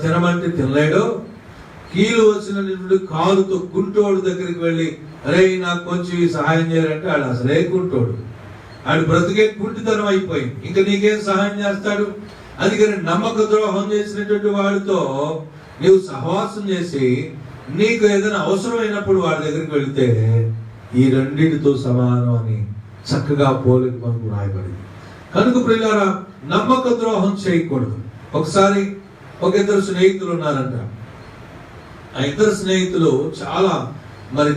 తినమంటే తినలేడో, కీలు వచ్చినటువంటి కాలుతో కుంటోడు దగ్గరికి వెళ్ళి అరే నాకు కొంచెం సహాయం చేయాలంటే ఆడు అసలే కుంటోడు. ఆడు బ్రతికే కుంటితనం అయిపోయింది. ఇంకా నీకేం సహాయం చేస్తాడు? అందుకని నమ్మక ద్రోహం చేసినటువంటి వాడితో నీవు సహవాసం చేసి నీకు ఏదైనా అవసరమైనప్పుడు వాడి దగ్గరికి వెళితే ఈ రెండింటితో సమానం అని చక్కగా పోలిక మనకు రాయబడింది. కనుక ప్రియులారా, నమ్మక ద్రోహం చేయకూడదు. ఒకసారి ఒక ఇద్దరు స్నేహితులు ఉన్నారంట. ఆ ఇద్దరు స్నేహితులు చాలా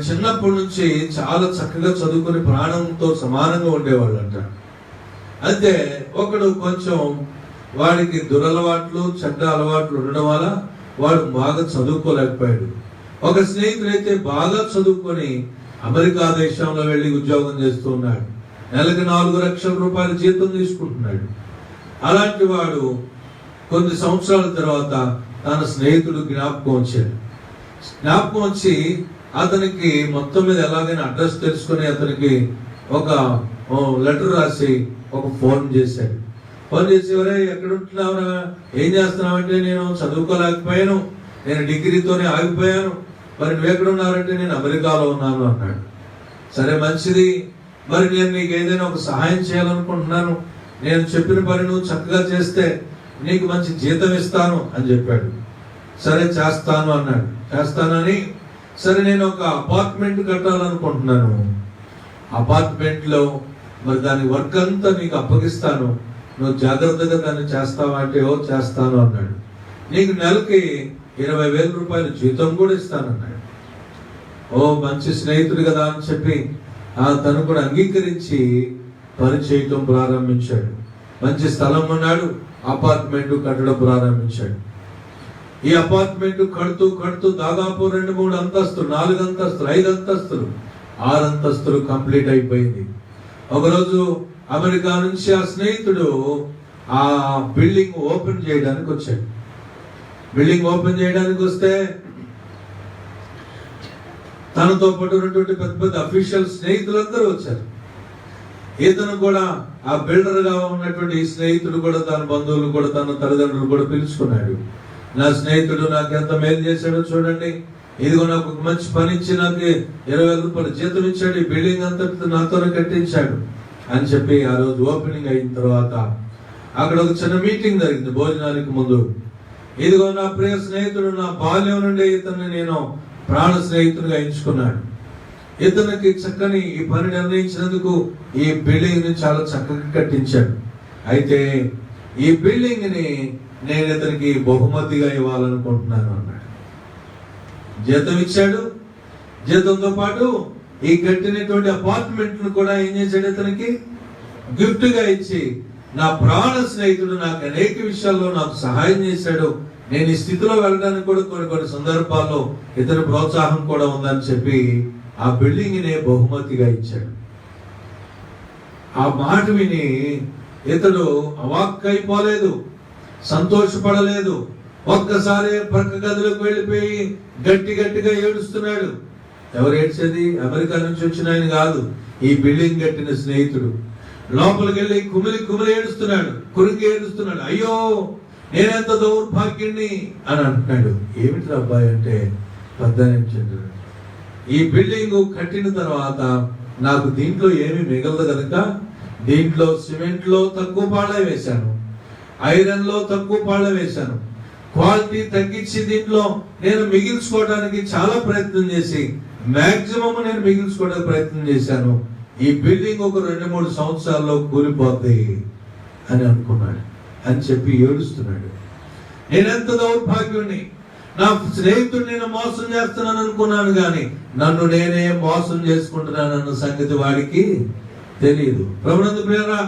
చిన్నప్పటి నుంచి చాలా చక్కగా చదువుకుని ప్రాణంతో సమానంగా ఉండేవాళ్ళు అంట. అయితే ఒకడు కొంచెం వాడికి దురలవాట్లు, చెడ్డ అలవాట్లు ఉండడం వల్ల వాడు బాగా చదువుకోలేకపోయాడు. ఒక స్నేహితుడైతే బాగా చదువుకొని అమెరికా దేశంలో వెళ్ళి ఉద్యోగం చేస్తూ ఉన్నాడు. నెలకు 4 లక్షల రూపాయల జీతం తీసుకుంటున్నాడు. అలాంటి వాడు కొన్ని సంవత్సరాల తర్వాత తన స్నేహితుడు జ్ఞాపకం వచ్చాడు. జ్ఞాపకం వచ్చి అతనికి మొత్తం మీద ఎలాగైనా అడ్రస్ తెలుసుకుని అతనికి ఒక లెటర్ రాసి ఒక ఫోన్ చేశాడు. ఫోన్ చేసి ఎవరే ఎక్కడ ఉంటున్నావురా, ఏం చేస్తున్నావంటే నేను చదువుకోలేకపోయాను, నేను డిగ్రీతోనే ఆగిపోయాను, మరి నువ్వు ఎక్కడ ఉన్నారంటే నేను అమెరికాలో ఉన్నాను అన్నాడు. సరే మంచిది, మరి నేను నీకు ఏదైనా ఒక సహాయం చేయాలనుకుంటున్నాను, నేను చెప్పిన పని నువ్వు చక్కగా చేస్తే నీకు మంచి జీతం ఇస్తాను అని చెప్పాడు. సరే చేస్తాను అన్నాడు. చేస్తానని సరే నేను ఒక అపార్ట్మెంట్ కట్టాలనుకుంటున్నాను, అపార్ట్మెంట్ లో మరి దాని వర్క్ అంతా నీకు అప్పగిస్తాను, నువ్వు జాగ్రత్తగా దాన్ని చేస్తావా అంటే ఓ చేస్తాను అన్నాడు. నీకు నెలకి 20,000 రూపాయలు జీతం కూడా ఇస్తానన్నాడు. ఓ మంచి స్నేహితుడు కదా అని చెప్పి తను కూడా అంగీకరించి పని చేయటం ప్రారంభించాడు. మంచి స్థలం ఉన్నాడు, అపార్ట్మెంట్ కట్టడం ప్రారంభించాడు. ఈ అపార్ట్మెంట్ కడుతూ దాదాపు 2-3 అంతస్తులు, 4 అంతస్తులు, 5 అంతస్తులు, 6 అంతస్తులు కంప్లీట్ అయిపోయింది. ఒకరోజు అమెరికా నుంచి ఆ స్నేహితుడు ఆ బిల్డింగ్ ఓపెన్ చేయడానికి వచ్చాడు. బిల్డింగ్ ఓపెన్ చేయడానికి వస్తే తనతో పాటు ఉన్నటువంటి పెద్ద పెద్ద అఫీషియల్ స్నేహితులందరూ వచ్చారు. ఇతను కూడా ఆ బిల్డర్ గా ఉన్నటువంటి ఈ స్నేహితుడు కూడా తన బంధువులు కూడా తన తల్లిదండ్రులు కూడా పిలుచుకున్నాడు. నా స్నేహితుడు నాకు ఎంత మేలు చేశాడో చూడండి, ఇదిగో నాకు ఒక మంచి పని ఇచ్చి నాకు 20,000 రూపాయలు జీతం ఇచ్చాడు, ఈ బిల్డింగ్ అంతా నాతోనే కట్టించాడు అని చెప్పి ఆ రోజు ఓపెనింగ్ అయిన తర్వాత అక్కడ ఒక చిన్న మీటింగ్ జరిగింది భోజనానికి ముందు. ఇదిగో నా ప్రియ స్నేహితుడు, నా బాల్యం నుండి ఇతన్ని నేను ప్రాణ స్నేహితుడిగా ఎంచుకున్నాడు. ఇతనికి చక్కని ఈ పని నిర్ణయించినందుకు ఈ బిల్డింగ్ ని చాలా చక్కగా కట్టించాడు. అయితే ఈ బిల్డింగ్ ని నేను ఇతనికి బహుమతిగా ఇవ్వాలనుకుంటున్నాను అన్నాడు. జీతం ఇచ్చాడు, జీతంతో పాటు ఈ కట్టినటువంటి అపార్ట్మెంట్ ను కూడా ఏం చేశాడు ఇతనికి గిఫ్ట్ గా ఇచ్చి, నా ప్రాణ స్నేహితుడు నాకు అనేక విషయాల్లో నాకు సహాయం చేశాడు, నేను ఈ స్థితిలో వెళ్ళడానికి కూడా కొన్ని సందర్భాల్లో ఇతని ప్రోత్సాహం కూడా ఉందని చెప్పి ఆ బిల్డింగ్ ని బహుమతిగా ఇచ్చాడు. ఆ మాట విని ఇతడు అవాక్కైపోలేదు, సంతోషపడలేదు. ఒక్కసారి పక్క గదిలోకి వెళ్ళిపోయి గట్టిగా ఏడుస్తున్నాడు. ఎవరు ఏడ్చేది? అమెరికా నుంచి వచ్చిన ఆయన కాదు, ఈ బిల్డింగ్ కట్టిన స్నేహితుడు. లోపలికి వెళ్ళి కుమిలి ఏడుస్తున్నాడు, కురికి ఏడుస్తున్నాడు. అయ్యో నేనెంత దౌర్భాగ్యుణ్ణి అని అంటున్నాడు. ఏమిటి అబ్బాయి అంటే, 18 ఈ బిల్డింగ్ కట్టిన తర్వాత నాకు దీంట్లో ఏమి మిగలదు కనుక దీంట్లో సిమెంట్ లో తక్కువ పాళ్ళ వేశాను, ఐరన్ లో తక్కువ పాళ్ళ వేశాను, క్వాలిటీ తగ్గించి దీంట్లో నేను మిగిల్చుకోవడానికి చాలా ప్రయత్నం చేసి మాక్సిమం నేను మిగిల్చుకోవడానికి ప్రయత్నం చేశాను. ఈ బిల్డింగ్ ఒక 2-3 సంవత్సరాల్లో కూలిపోతాయి అని అనుకున్నాడు అని చెప్పి ఏడుస్తున్నాడు. నేనెంత దౌర్భాగ్యుణ్ణి, నా స్నేహితుడు నేను మోసం చేస్తున్నాను అనుకున్నాను, కానీ నన్ను నేనే మోసం చేసుకుంటున్నానన్న సంగతి వాడికి తెలియదు. ప్రభునందు ప్రియరా,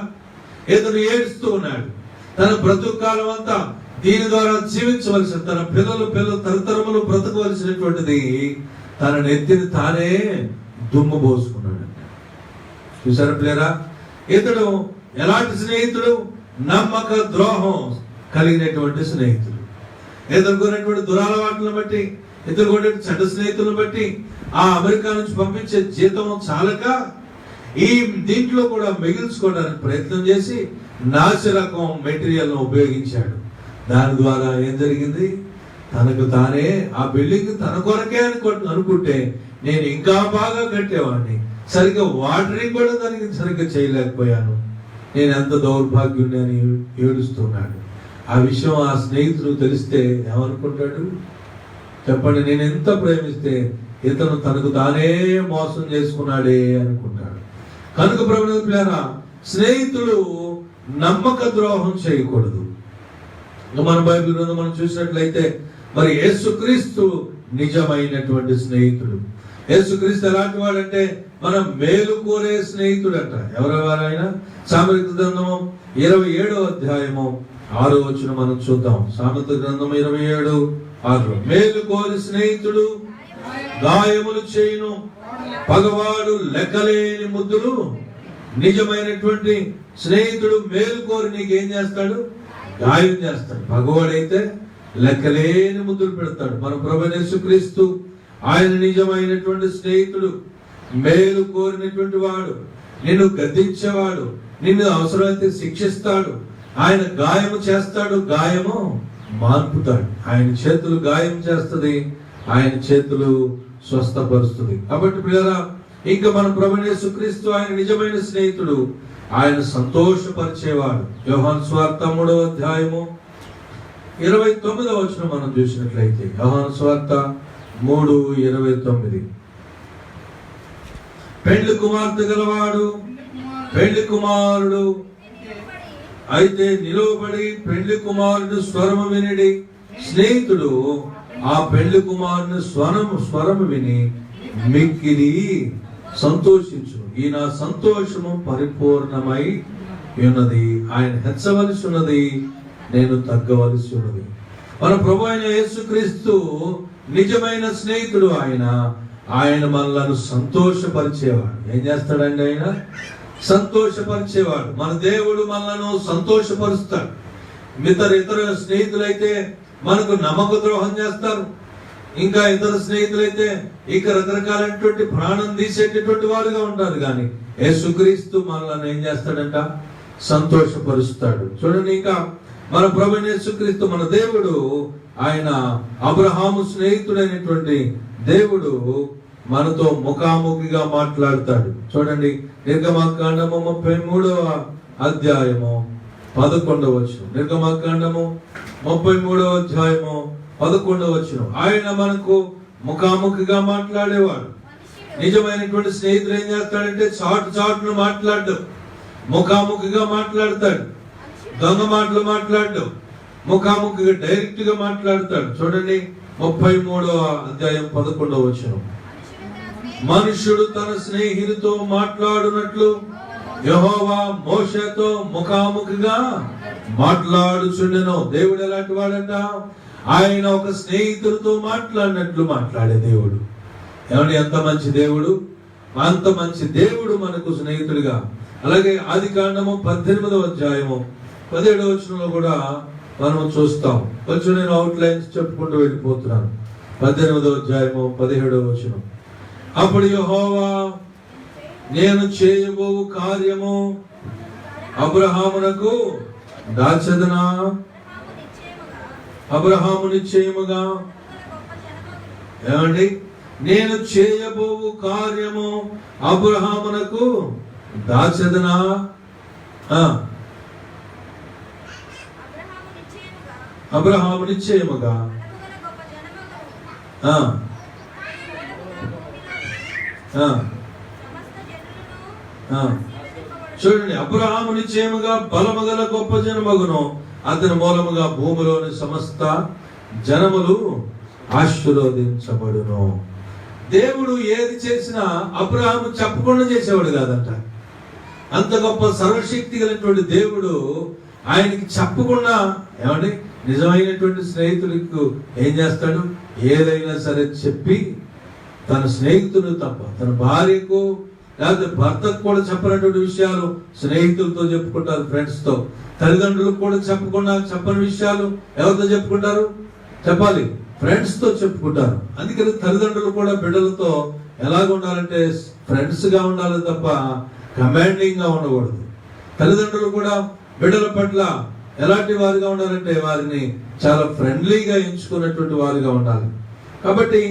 ఇతను ఏడుస్తూ ఉన్నాడు. తన బ్రతుకు కాలం అంతా దీని ద్వారా జీవించవలసిన, తన పిల్లలు తరతరములు బ్రతకవలసినటువంటిది తన నెత్తిని తానే దుమ్ము పోసుకున్నాడు. చూసారా ప్రియరా, ఇతడు ఎలాంటి స్నేహితుడు? నమ్మక ద్రోహం కలిగినటువంటి స్నేహితుడు. ఎదుర్కొన్నటువంటి దురలవాట్లను బట్టి, ఎదుర్కొనే చెడ్డ స్నేహితులను బట్టి ఆ అమెరికా నుంచి పంపించే జీతం చాలక ఈ దీంట్లో కూడా మిగిల్చుకోవడానికి ప్రయత్నం చేసి నాసిరకం మెటీరియల్ ఉపయోగించాడు. దాని ద్వారా ఏం జరిగింది? తనకు తానే ఆ బిల్డింగ్ తన కొరకే అనుకుంటే నేను ఇంకా బాగా కట్టేవాడిని, సరిగ్గా వాటరింగ్ కూడా దానికి సరిగ్గా చేయలేకపోయాను, నేను ఎంత దౌర్భాగ్యుని అని ఏడుస్తున్నాడు. ఆ విషయం ఆ స్నేహితుడు తెలిస్తే ఏమనుకుంటాడు చెప్పండి? నేను ఎంత ప్రేమిస్తే ఇతను తనకు తానే మోసం చేసుకున్నాడే అనుకుంటాడు. కనుక ప్రభువుని ప్రియులారా, స్నేహితులు నమ్మక ద్రోహం చేయకూడదు. మన బైబిల్ గ్రంథం మనం చూసినట్లయితే మరి యేసుక్రీస్తు నిజమైనటువంటి స్నేహితుడు. యేసుక్రీస్తు ఎలాంటి వాడంటే మనం మేలు కోరే స్నేహితుడు అంట. ఎవరెవరైనా సామెతల గ్రంథము 27వ అధ్యాయము 6వ వచనం మనం చూద్దాం. సామెతల గ్రంథం 27:6. మేలు కోరి స్నేహితుడు గాయములు చేయును, పగవాడు లెక్కలేని ముద్దులు. నిజమైనటువంటి స్నేహితుడు మేలు కోరి నీకేం చేస్తాడు? గాయం చేస్తాడు. పగవాడైతే లెక్కలేని ముద్దులు పెడతాడు. మన ప్రభువైన యేసుక్రీస్తు ఆయన నిజమైనటువంటి స్నేహితుడు, మేలు కోరినటువంటి వాడు, నిన్ను గద్దించేవాడు, నిన్ను అవసరమైతే శిక్షిస్తాడు, ఆయన గాయము చేస్తాడు, గాయము మాన్పుతాడు. ఆయన చేతులు గాయం చేస్తుంది, ఆయన చేతులు స్వస్థపరుస్తుంది. కాబట్టి ప్రియరా, ఇంకా మన ప్రభువైన యేసుక్రీస్తు ఆయన నిజమైన స్నేహితుడు, ఆయన సంతోషపరిచేవాడు. యోహాను సువార్త 3వ అధ్యాయము 29వ వచనం మనం చూసినట్లయితే, యోహాను సువార్త 3:29. పెండ్లి కుమార్తె గలవాడు పెండ్లి కుమారుడు అయితే నిలువబడి పెండ్లి కుమారుడు స్వరము వినిడి. స్నేహితుడు ఆ పెండ్లి కుమారుని స్వరము విని మిక్కిలి సంతోషించు. ఈ నా సంతోషము పరిపూర్ణమై ఉన్నది. ఆయన హెచ్చవలసి ఉన్నది, నేను తగ్గవలసి ఉన్నది. మన ప్రభు అయిన యేసుక్రీస్తు నిజమైన స్నేహితుడు. ఆయన మనలను సంతోషపరిచేవాడు. ఏం చేస్తాడండి? ఆయన సంతోషపరిచేవాడు. మన దేవుడు మనలను సంతోషపరుస్తాడు. ఇతర స్నేహితులైతే మనకు నమ్మక ద్రోహం చేస్తారు. ఇంకా ఇతర స్నేహితులైతే ఇక రకరకాలైనటువంటి ప్రాణం తీసేటటువంటి వారుగా ఉంటారు. కానీ యేసుక్రీస్తు మనల్ని ఏం చేస్తాడంట? సంతోషపరుస్తాడు. చూడండి, ఇంకా మన ప్రభువైన యేసుక్రీస్తు మన దేవుడు, ఆయన అబ్రహాము స్నేహితుడైనటువంటి దేవుడు మనతో ముఖాముఖిగా మాట్లాడతాడు. చూడండి, నిర్గమకాండము 33వ అధ్యాయము 11వ వచనం. నిర్గమకాండము 33వ అధ్యాయము 11వ వచనం. ఆయన మనకు ముఖాముఖిగా మాట్లాడేవాడు. నిజమైనటువంటి స్నేహితుడు ఏం చేస్తాడంటే చాటును మాట్లాడు, ముఖాముఖిగా మాట్లాడతాడు. దొంగ మాటలు మాట్లాడు, ముఖాముఖిగా డైరెక్ట్ గా మాట్లాడతాడు. చూడండి, 33వ అధ్యాయం 11వ వచనం. మనుష్యుడు తన స్నేహితుడితో మాట్లాడునట్లు యెహోవా మోషేతో ముఖాముఖిగా మాట్లాడుచుండెను. దేవుడు ఎలాంటి వాడంట? ఆయన ఒక స్నేహితుడితో మాట్లాడినట్లు మాట్లాడే దేవుడు. ఏమండి, ఎంత మంచి దేవుడు! అంత మంచి దేవుడు మనకు స్నేహితుడిగా. అలాగే ఆదికాండము 18వ అధ్యాయము 17వ వచనంలో కూడా మనం చూస్తాం. కొంచెం నేను అవుట్ లైన్స్ చెప్పుకుంటూ వెళ్ళిపోతున్నాను. 18వ అధ్యాయము 17వ వచనం. అప్పుడు యెహోవా, నేను చేయబోవు కార్యము అబ్రహామునకు దాచదనా? అబ్రహాము నిశ్చయముగా, ఏమండి, నేను చేయబోవు కార్యము అబ్రహామునకు దాచదనా? అబ్రహాము నిశ్చయముగా చూడండి, అబ్రహాము నిశ్చయముగా బలముగల గొప్ప జనమగును, అతని మూలముగా భూమిలోని సమస్త జనములు ఆశీర్వదించబడును. దేవుడు ఏది చేసినా అబ్రహాము చెప్పకుండా చేసేవాడు కాదంట. అంత గొప్ప సర్వశక్తి కలిగినటువంటి దేవుడు ఆయనకి చెప్పకుండా, ఏమండి, నిజమైనటువంటి స్నేహితులకు ఏం చేస్తాడు? ఏదైనా సరే చెప్పి, తన స్నేహితుడు తప్ప తన భార్యకు లేకపోతే భర్తకు కూడా చెప్పనటువంటి విషయాలు స్నేహితులతో చెప్పుకుంటారు, ఫ్రెండ్స్ తో. తల్లిదండ్రులకు కూడా చెప్పని విషయాలు ఎవరితో చెప్పుకుంటారు? చెప్పాలి, ఫ్రెండ్స్ తో చెప్పుకుంటారు. అందుకని తల్లిదండ్రులు కూడా బిడ్డలతో ఎలాగ ఉండాలంటే ఫ్రెండ్స్ గా ఉండాలి తప్ప కమాండింగ్ గా ఉండకూడదు. తల్లిదండ్రులు కూడా బిడ్డల పట్ల ఎలాంటి వారిగా ఉండాలంటే వారిని చాలా ఫ్రెండ్లీగా ఎంచుకున్నటువంటి వారిగా ఉండాలి. కాబట్టి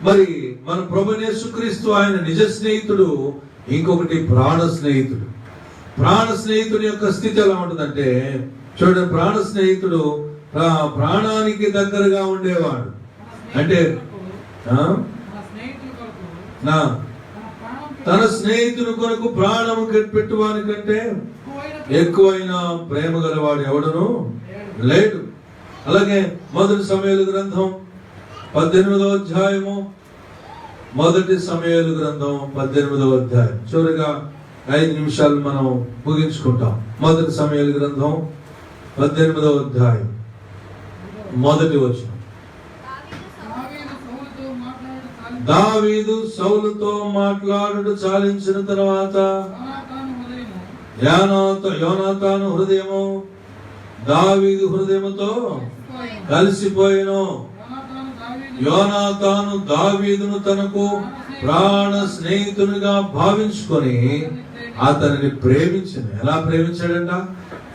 మరి మన ప్రభువైన యేసుక్రీస్తు ఆయన నిజ స్నేహితుడు, ఇంకొకటి ప్రాణ స్నేహితుడు. ప్రాణ స్నేహితుడి యొక్క స్థితి ఎలా ఉంటుందంటే, చూడండి, ప్రాణ స్నేహితుడు ప్రాణానికి దగ్గరగా ఉండేవాడు. అంటే తన స్నేహితుని కొరకు ప్రాణము పెట్టువాని కంటే ఎక్కువైన ప్రేమ గలవాడు ఎవడను లేడు. అలాగే మొదటి సమూయేలు గ్రంథం 18వ అధ్యాయము, మొదటి సమూయేలు గ్రంథం 18వ అధ్యాయం చివరిగా 5 నిమిషాలు మనం ముగించుకుంటాం. మొదటి సమూయేలు గ్రంథం 18వ అధ్యాయం మొదటి వచనం. దావీదు సౌలుతో మాట్లాడుట చాలించిన తర్వాత యోనాతాను హృదయము దావీదు హృదయముతో కలిసిపోయెను. యోనాతాను దావీదును తనకు ప్రాణ స్నేహితునిగా భావించుకొని అతనిని ప్రేమించాడు. ఎలా ప్రేమించాడంట?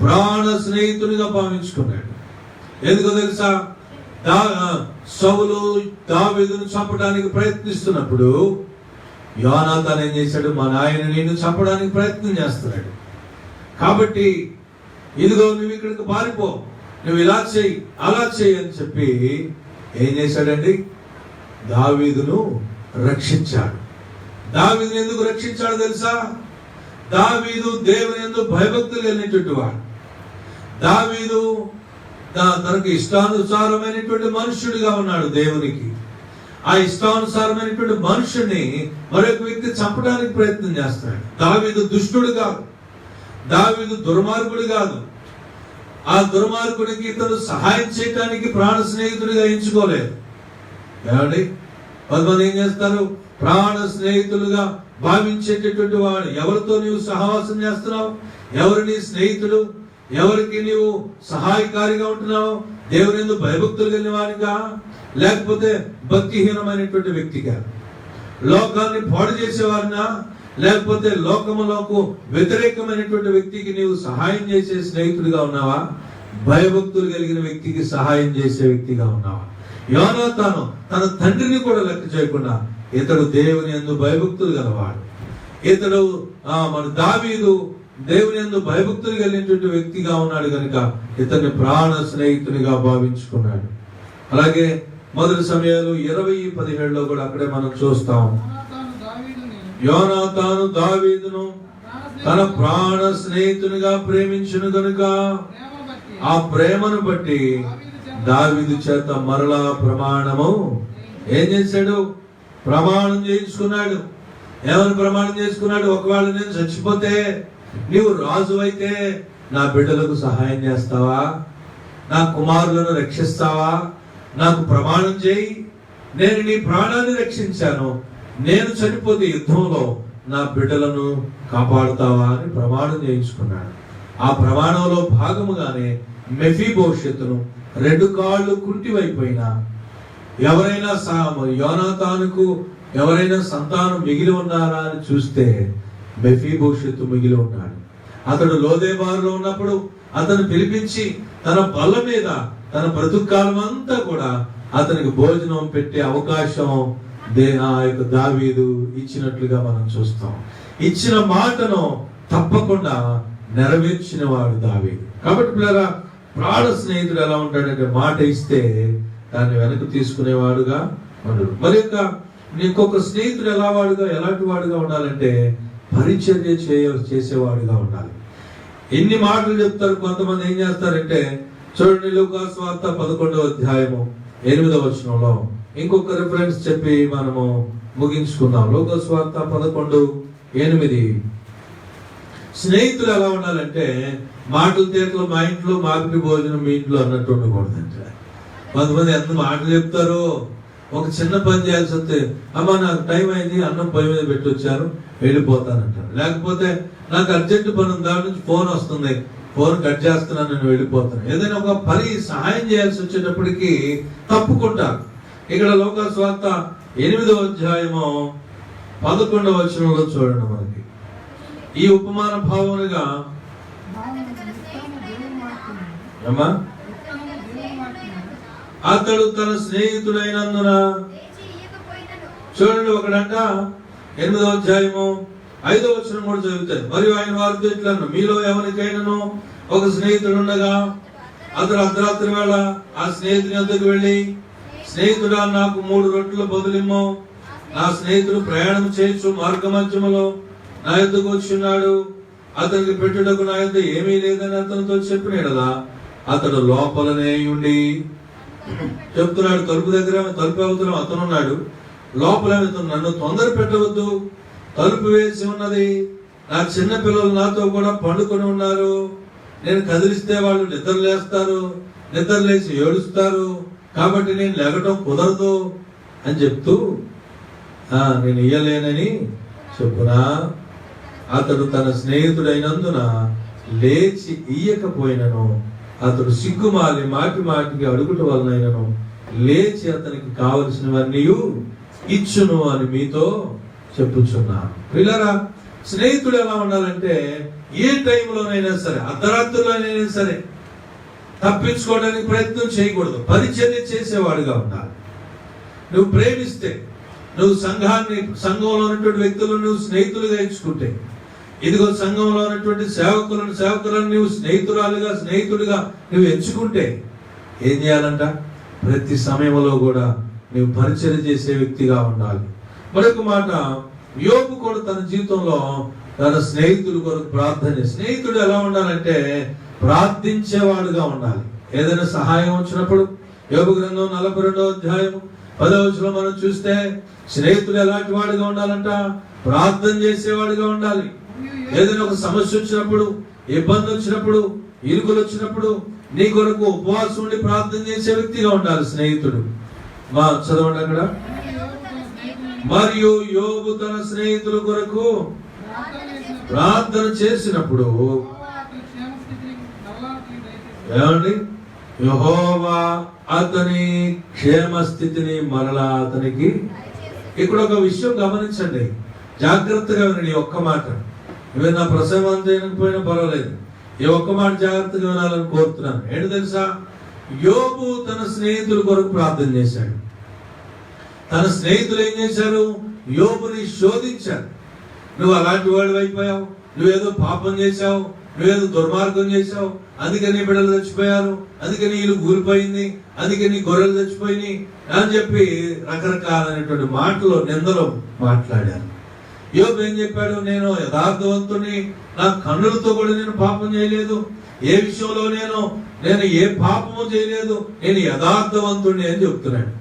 ప్రాణ స్నేహితునిగా భావించుకున్నాడు. ఎందుకో తెలుసా? సౌలు దావీదును చంపడానికి ప్రయత్నిస్తున్నప్పుడు యోనాతాను ఏం చేశాడు? మా నాయన నిన్ను చంపడానికి ప్రయత్నం చేస్తున్నాడు కాబట్టి ఇదిగో నువ్వు ఇక్కడికి పారిపో, నువ్వు ఇలా చెయ్యి అలా చెయ్యి అని చెప్పి ఏం చేశాడండి? దావీదును రక్షించాడు. దావీదును ఎందుకు రక్షించాడు తెలుసా? దావీదు దేవుని యందు భయభక్తులు కలిగినటువంటి వాడు. దావీదు తనకు ఇష్టానుసారమైనటువంటి మనుష్యుడిగా ఉన్నాడు దేవునికి. ఆ ఇష్టానుసారమైనటువంటి మనుషుని మరొక వ్యక్తి చంపడానికి ప్రయత్నం చేస్తాడు. దావీదు దుష్టుడు కాదు, దావీదు దుర్మార్గుడు కాదు. ఆ దుర్మార్గుడికి ఇతను సహాయం చేయడానికి ప్రాణ స్నేహితుడిగా ఎంచుకోలేదు. ఏమండి, కొంతమంది ఏం చేస్తారు? ప్రాణ స్నేహితులుగా భావించేటటువంటి వాడు. ఎవరితో నీవు సహవాసం చేస్తున్నావు? ఎవరు నీ స్నేహితుడు? ఎవరికి నీవు సహాయకారిగా ఉంటున్నావు? దేవుని యందు భయభక్తులు కలిగిన వానిగా, లేకపోతే భక్తిహీనమైనటువంటి వ్యక్తిగా, లోకాన్ని పాడు చేసేవారినా, లేకపోతే లోకములకు వ్యతిరేకమైనటువంటి వ్యక్తికి నీవు సహాయం చేసే స్నేహితుడిగా ఉన్నావా? భయభక్తులు కలిగిన వ్యక్తికి సహాయం చేసే వ్యక్తిగా ఉన్నావా? యోనాతాను తన తండ్రిని కూడా లెక్క చేయకుండా ఇతడు దేవుని యందు భయభక్తులు గలవాడు. ఇతడు మన దావీదు దేవుని యందు భయభక్తులు కలిగినటువంటి వ్యక్తిగా ఉన్నాడు కనుక ఇతన్ని ప్రాణ స్నేహితునిగా భావించుకున్నాడు. అలాగే మొదటి సమయాలు 20:17 కూడా అక్కడే మనం చూస్తాం. యోనాతాను దావీదును తన ప్రాణ స్నేహితునిగా ప్రేమించును కనుక ఆ ప్రేమను బట్టి దావీదు చేత మరలా ప్రమాణము ఏం చేశాడు? ప్రమాణం చేయించుకున్నాడు. ఏమని ప్రమాణం చేసుకున్నాడు? ఒకవేళ నేను చచ్చిపోతే నీవు రాజు అయితే నా బిడ్డలకు సహాయం చేస్తావా? నా కుమారులను రక్షిస్తావా? నాకు ప్రమాణం చేయి, నేను నీ ప్రాణాన్ని రక్షించాను, నేను చనిపోతే యుద్ధంలో నా బిడ్డలను కాపాడుతావా అని ప్రమాణం చేయించుకున్నాడు. ఆ ప్రమాణంలో భాగముగానే మెఫీబోషెతును 2 కాళ్ళు కుంటివైపోయినా, ఎవరైనా యోనాతానుకు ఎవరైనా సంతానం మిగిలి ఉన్నారా అని చూస్తే మెఫీబోషెతు మిగిలి ఉన్నాడు. అతడు లోదేబారులో ఉన్నప్పుడు అతను పిలిపించి తన బల్ల మీద తన బ్రతుకాలం అంతా కూడా అతనికి భోజనం పెట్టే అవకాశం ఆ యొక్క దావీదు ఇచ్చినట్లుగా మనం చూస్తాం. ఇచ్చిన మాటను తప్పకుండా నెరవేర్చిన వాడు దావీదు. కాబట్టి పిల్లరా, ప్రాణ స్నేహితుడు ఎలా ఉంటాడంటే మాట ఇస్తే దాన్ని వెనక్కి తీసుకునేవాడుగా ఉండడు. మరి ఇంకొక స్నేహితుడు ఎలాంటి వాడుగా ఉండాలంటే పరిచర్య చేసేవాడుగా ఉండాలి. ఎన్ని మాటలు చెప్తారు కొంతమంది, ఏం చేస్తారంటే చూడండి, లూకాసు సువార్త 11వ అధ్యాయము 8వ వచనంలో ఇంకొక రిఫరెన్స్ చెప్పి మనము ముగించుకుందాం. లూకాసు సువార్త 11:8. స్నేహితులు ఎలా ఉండాలంటే మాటలు తేటలు మా ఇంట్లో, మాపిడి భోజనం మీ ఇంట్లో అన్నట్టు ఉండకూడదంటే. కొంతమంది ఎంత మాటలు చెప్తారో, ఒక చిన్న పని చేయాల్సి వస్తే అమ్మ నాకు టైం అయింది, అన్నం పొయ్యి మీద పెట్టి వచ్చాను, వెళ్ళిపోతానంటారు. లేకపోతే నాకు అర్జెంట్ పని ఉంది, దాని నుంచి ఫోన్ వస్తుంది, ఫోన్ కట్ చేస్తున్నాను, నేను వెళ్ళిపోతాను. ఏదైనా ఒక పని సహాయం చేయాల్సి వచ్చేటప్పటికి తప్పుకుంటారు. ఇక్కడ లూకాసు సువార్త 8వ అధ్యాయము 11వ వచనంలో చూడండి, మనకి ఈ ఉపమాన భావనగా అతడు తన స్నేహితుడైనందున, చూడండి ఒకడంట 8వ అధ్యాయము 5వ వచనం కూడా చదువుతాయి. మరియు ఆయన వారితో ఇట్లా, మీలో ఎవరికైనాను ఒక స్నేహితుడు ఉండగా అతడు అర్ధరాత్రి వేళ ఆ స్నేహితుని వద్దకు వెళ్ళి, స్నేహితుడా నాకు 3 రొట్టెలు బదులిమ్మో, నా స్నేహితుడు ప్రయాణం చేయొచ్చు మార్గ మధ్యములో నా యొద్దకు వచ్చున్నాడు, అతనికి పెట్టుటకు నా యొద్ద ఏమీ లేదని అతనితో చెప్పినలా అతడు లోపలనే ఉండి చెప్తున్నాడు. తలుపు దగ్గర, తలుపు అవతల అతనున్నాడు, లోపల నన్ను తొందర పెట్టవద్దు, తలుపు వేసి ఉన్నది, నా చిన్న పిల్లలు నాతో కూడా పండుకొని ఉన్నారు, నేను కదిలిస్తే వాళ్ళు నిద్రలేస్తారు, నిద్రలేసి ఏడుస్తారు, కాబట్టి నేను లేగటం కుదరదు అని చెప్తూ నేను ఇయ్యలేనని చెప్పునా. అతడు తన స్నేహితుడైనందున లేచి ఇయ్యకపోయినను, అతడు సిగ్గుమాలి మాటి మాటికి అడుగుట వలనైనను లేచి అతనికి కావలసినవన్నీ ఇచ్చును అని మీతో చెప్పుచున్నాను. పిల్లరా, స్నేహితుడు ఎలా ఉండాలంటే ఏ టైంలోనైనా సరే, అర్ధరాత్రులోనైనా సరే తప్పించుకోవడానికి ప్రయత్నం చేయకూడదు, పరిచర్య చేసేవాడుగా ఉండాలి. నువ్వు ప్రేమిస్తే, నువ్వు సంఘంలో ఉన్నటువంటి వ్యక్తులను నువ్వు స్నేహితులుగా ఎంచుకుంటే, ఇదిగో సంఘంలో ఉన్నటువంటి సేవకులను నువ్వు స్నేహితుడిగా నువ్వు ఎంచుకుంటే ఏం చేయాలంట? ప్రతి సమయంలో కూడా నువ్వు పరిచర్య చేసే వ్యక్తిగా ఉండాలి. మరొక మాట, యోబు కూడా తన జీవితంలో తన స్నేహితుడు కొరకు ప్రార్థన. స్నేహితుడు ఎలా ఉండాలంటే ప్రార్థించేవాడుగా ఉండాలి. ఏదైనా సహాయం వచ్చినప్పుడు యోబు గ్రంథం 42వ అధ్యాయం 10వ వచనంలో మనం చూస్తే స్నేహితుడు ఎలాంటి వాడుగా ఉండాలంట? ప్రార్థన చేసేవాడుగా ఉండాలి. ఏదైనా ఒక సమస్య వచ్చినప్పుడు, ఇబ్బంది వచ్చినప్పుడు, ఇరుకులు వచ్చినప్పుడు నీ కొరకు ఉపవాసం ఉండి ప్రార్థన చేసే వ్యక్తిగా ఉండాలి స్నేహితుడు. చదవండి అక్కడ. మరియు యోబు తన స్నేహితుల కొరకు ప్రార్థన చేసినప్పుడు ఏమండి, యెహోవా అతని క్షేమ స్థితిని మరలా అతనికి. ఇక్కడ ఒక విషయం గమనించండి, జాగ్రత్తగా వినండి. ఒక్క మాట, నా ప్రసంగం చేయకపోయినా పర్వాలేదు, ఈ ఒక్క మాట జాగ్రత్తగా వినాలని కోరుతున్నాను. ఏంటి తెలుసా? యోబు తన స్నేహితుల కొరకు ప్రార్థన చేశాడు. తన స్నేహితులు ఏం చేశారు? యోబుని శోధించారు. నువ్వు అలాంటి వాడు అయిపోయావు, నువ్వేదో పాపం చేశావు, నువ్వేదో దుర్మార్గం చేశావు, అందుకని బిడ్డలు చచ్చిపోయారు, అందుకని ఇల్లు కూలిపోయింది, అందుకని గొర్రెలు చచ్చిపోయినాయి అని చెప్పి రకరకాలైనటువంటి మాటలు, నిందలు మాట్లాడారు. యోబు ఏం చెప్పాడు? నేను యథార్థవంతుని, నా కన్నులతో కూడా నేను పాపం చేయలేదు, ఏ విషయంలో నేను ఏ పాపము చేయలేదు, నేను యథార్థవంతుడిని అని చెప్తున్నాడు.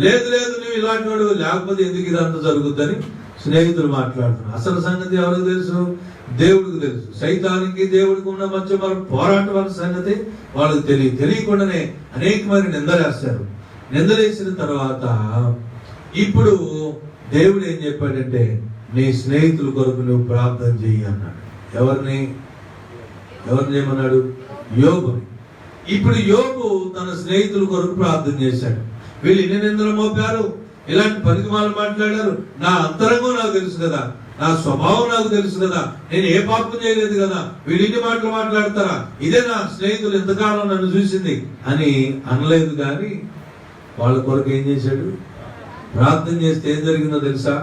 లేదు నువ్వు ఇలాంటి వాడు, లేకపోతే ఎందుకు ఇదంతా జరుగుద్దని స్నేహితులు మాట్లాడుతున్నారు. అసలు సంగతి ఎవరికి తెలుసు? దేవుడికి తెలుసు. సైతానికి దేవుడికి ఉన్న మధ్య మన పోరాటం అనే సంగతి వాళ్ళకి తెలియకుండానే అనేకమైన నిందలేస్తారు. నిందలేసిన తర్వాత ఇప్పుడు దేవుడు ఏం చెప్పాడంటే, నీ స్నేహితుల కొరకు నువ్వు ప్రార్థన చెయ్యి అన్నాడు. ఎవరిని చేయమన్నాడు? యోబుని. ఇప్పుడు యోబు తన స్నేహితుల కొరకు ప్రార్థన చేశాడు. వీళ్ళు ఎన్ని నిందలు మోపారు, ఇలాంటి పనికిమాలు మాట్లాడారు. నా అంతరంగం నాకు తెలుసు కదా, నా స్వభావం నాకు తెలుసు కదా, నేను ఏ పాపం చేయలేదు కదా, వీళ్ళు ఇన్ని మాటలు మాట్లాడతారా, ఇదే నా స్నేహితులు ఎంతకాలం నన్ను చూసింది అని అనలేదు. కానీ వాళ్ళ కొరకు ఏం చేశాడు? ప్రార్థన చేస్తే ఏం జరిగిందో తెలుసా?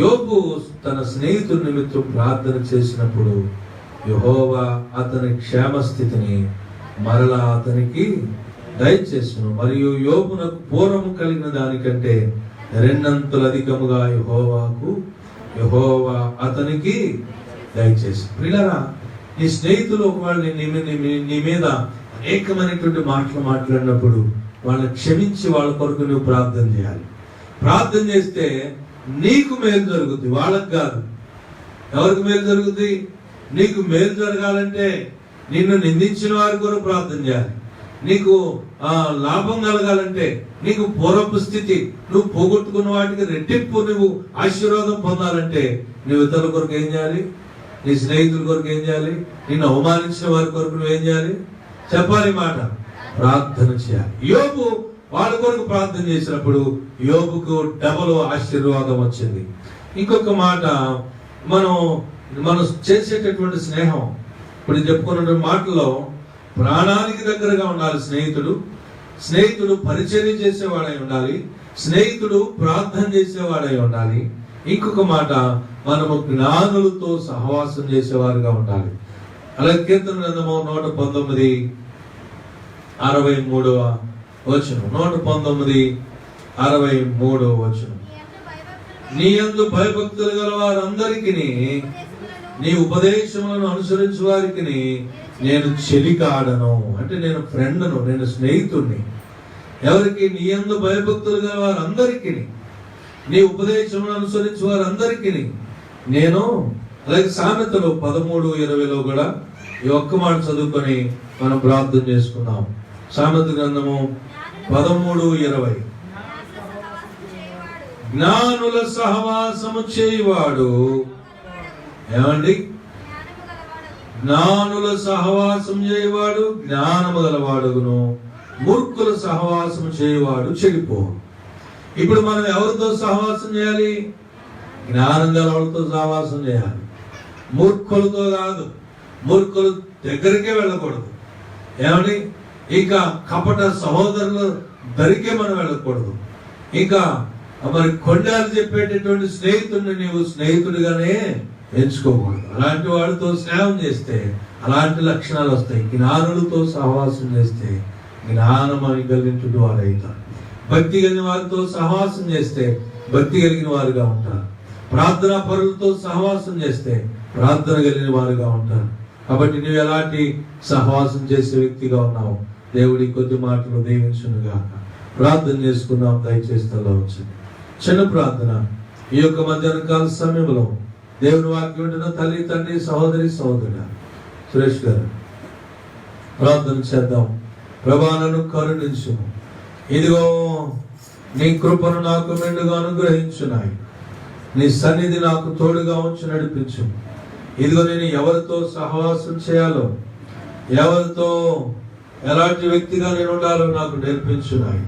యోబు తన స్నేహితుల నిమిత్తం ప్రార్థన చేసినప్పుడు యెహోవా అతని క్షేమస్థితిని మరలా అతనికి దయచేసును, మరియు యోబునకు పూర్వము కలిగిన దానికంటే రెండంతలు అధికముగా యెహోవా అతనికి దయచేసి. ప్రియులారా, నీ స్నేహితులు ఒకవేళ నీ మీద అనేకమైనటువంటి మాటలు మాట్లాడినప్పుడు వాళ్ళని క్షమించి వాళ్ళ కొరకు నువ్వు ప్రార్థన చేయాలి. ప్రార్థన చేస్తే నీకు మేలు జరుగుతుంది, వాళ్ళకి కాదు. ఎవరికి మేలు జరుగుతుంది? నీకు మేలు జరగాలంటే నిన్ను నిందించిన వారి కొరకు ప్రార్థన చేయాలి. నీకు లాభం కలగాలంటే, నీకు పూర్వపు స్థితి, నువ్వు పోగొట్టుకున్న వాటికి రెట్టింపు నువ్వు ఆశీర్వాదం పొందాలంటే నువ్వు ఇతరుల కొరకు ఏం చేయాలి? నీ స్నేహితుల కొరకు ఏం చేయాలి? నిన్ను అవమానించిన వారి కొరకు నువ్వేం చేయాలి? చెప్పాలి మాట, ప్రార్థన చేయాలి. యోబు వాళ్ళ కొరకు ప్రార్థన చేసినప్పుడు యోబుకు డబల్ ఆశీర్వాదం వచ్చింది. ఇంకొక మాట, మనం చేసేటటువంటి స్నేహం, ఇప్పుడు చెప్పుకున్న మాటల్లో ప్రాణానికి దగ్గరగా ఉండాలి స్నేహితుడు పరిచర్య చేసేవాడై ఉండాలి, స్నేహితుడు ప్రార్థన చేసేవాడై ఉండాలి. ఇంకొక మాట, మనము జ్ఞానులతో సహవాసం చేసేవారుగా ఉండాలి. అలాగే కీర్తన గ్రంథము 119:63 వచనం, 119:63 వచనం. నీ యందు భయభక్తులు గల వారందరికీ, నీ ఉపదేశములను అనుసరించు వారికి నేను చెలికాడను, అంటే నేను ఫ్రెండ్ను, నేను స్నేహితుడిని. ఎవరికి? నీ యందు భయభక్తులు గల వారందరికీ, నీ ఉపదేశములను అనుసరించు వారందరికీ నేను. అలాగే సామెతలు 13:20 కూడా ఈ ఒక్క మాట చదువుకొని మనం ప్రార్థన చేసుకుందాం. సామెత గ్రంథము 13:20. జ్ఞానుల సహవాసము చేయువాడు, ఏమండి? జ్ఞానుల సహవాసం చేయవాడు జ్ఞానము గలవాడును, మూర్ఖుల సహవాసం చేయవాడు చెడిపో. ఇప్పుడు మనం ఎవరితో సహవాసం చేయాలి? జ్ఞానం గలవాళ్ళతో సహవాసం చేయాలి, మూర్ఖులతో కాదు. మూర్ఖుల దగ్గరికే వెళ్ళకూడదు. ఏమండి? ఇంకా కపట సహోదరుల దరికే మనం వెళ్ళకూడదు. ఇంకా మరి కొండాలు చెప్పేటటువంటి స్నేహితుడిని నీవు స్నేహితుడిగానే ఎంచుకోకూడదు. అలాంటి వాడితో స్నేహం చేస్తే అలాంటి లక్షణాలు వస్తాయి. జ్ఞానులతో సహవాసం చేస్తే జ్ఞానం అని కలిగినటువంటి వారు అవుతారు. భక్తి కలిగిన వారితో సహవాసం చేస్తే భక్తి కలిగిన వారుగా ఉంటారు. ప్రార్థనా పరులతో సహవాసం చేస్తే ప్రార్థన కలిగిన వారుగా ఉంటారు. కాబట్టి నువ్వు ఎలాంటి సహవాసం చేసే వ్యక్తిగా ఉన్నావు? దేవుడి కొద్ది మాటలు దీవించునుగా. ప్రార్థన చేసుకుందాం. దయచేసి తల వచ్చింది చిన్న ప్రార్థన. ఈ యొక్క మధ్యాహ్న కాల సమయంలో దేవుని వాక్యం వింటున్న తల్లి, తండ్రి, సహోదరి, సహోదరుడు సురేష్ గారు ప్రార్థన చేద్దాం. ప్రభువా, నన్ను కరుణించు. ఇదిగో నీ కృపను నాకు మెండుగా అనుగ్రహించున్నాయి. నీ సన్నిధి నాకు తోడుగా ఉంచి నడిపించు. ఇదిగో నేను ఎవరితో సహవాసం చేయాలో, ఎవరితో ఎలాంటి వ్యక్తిగా నేను ఉండాలో నాకు నేర్పించున్నాయి.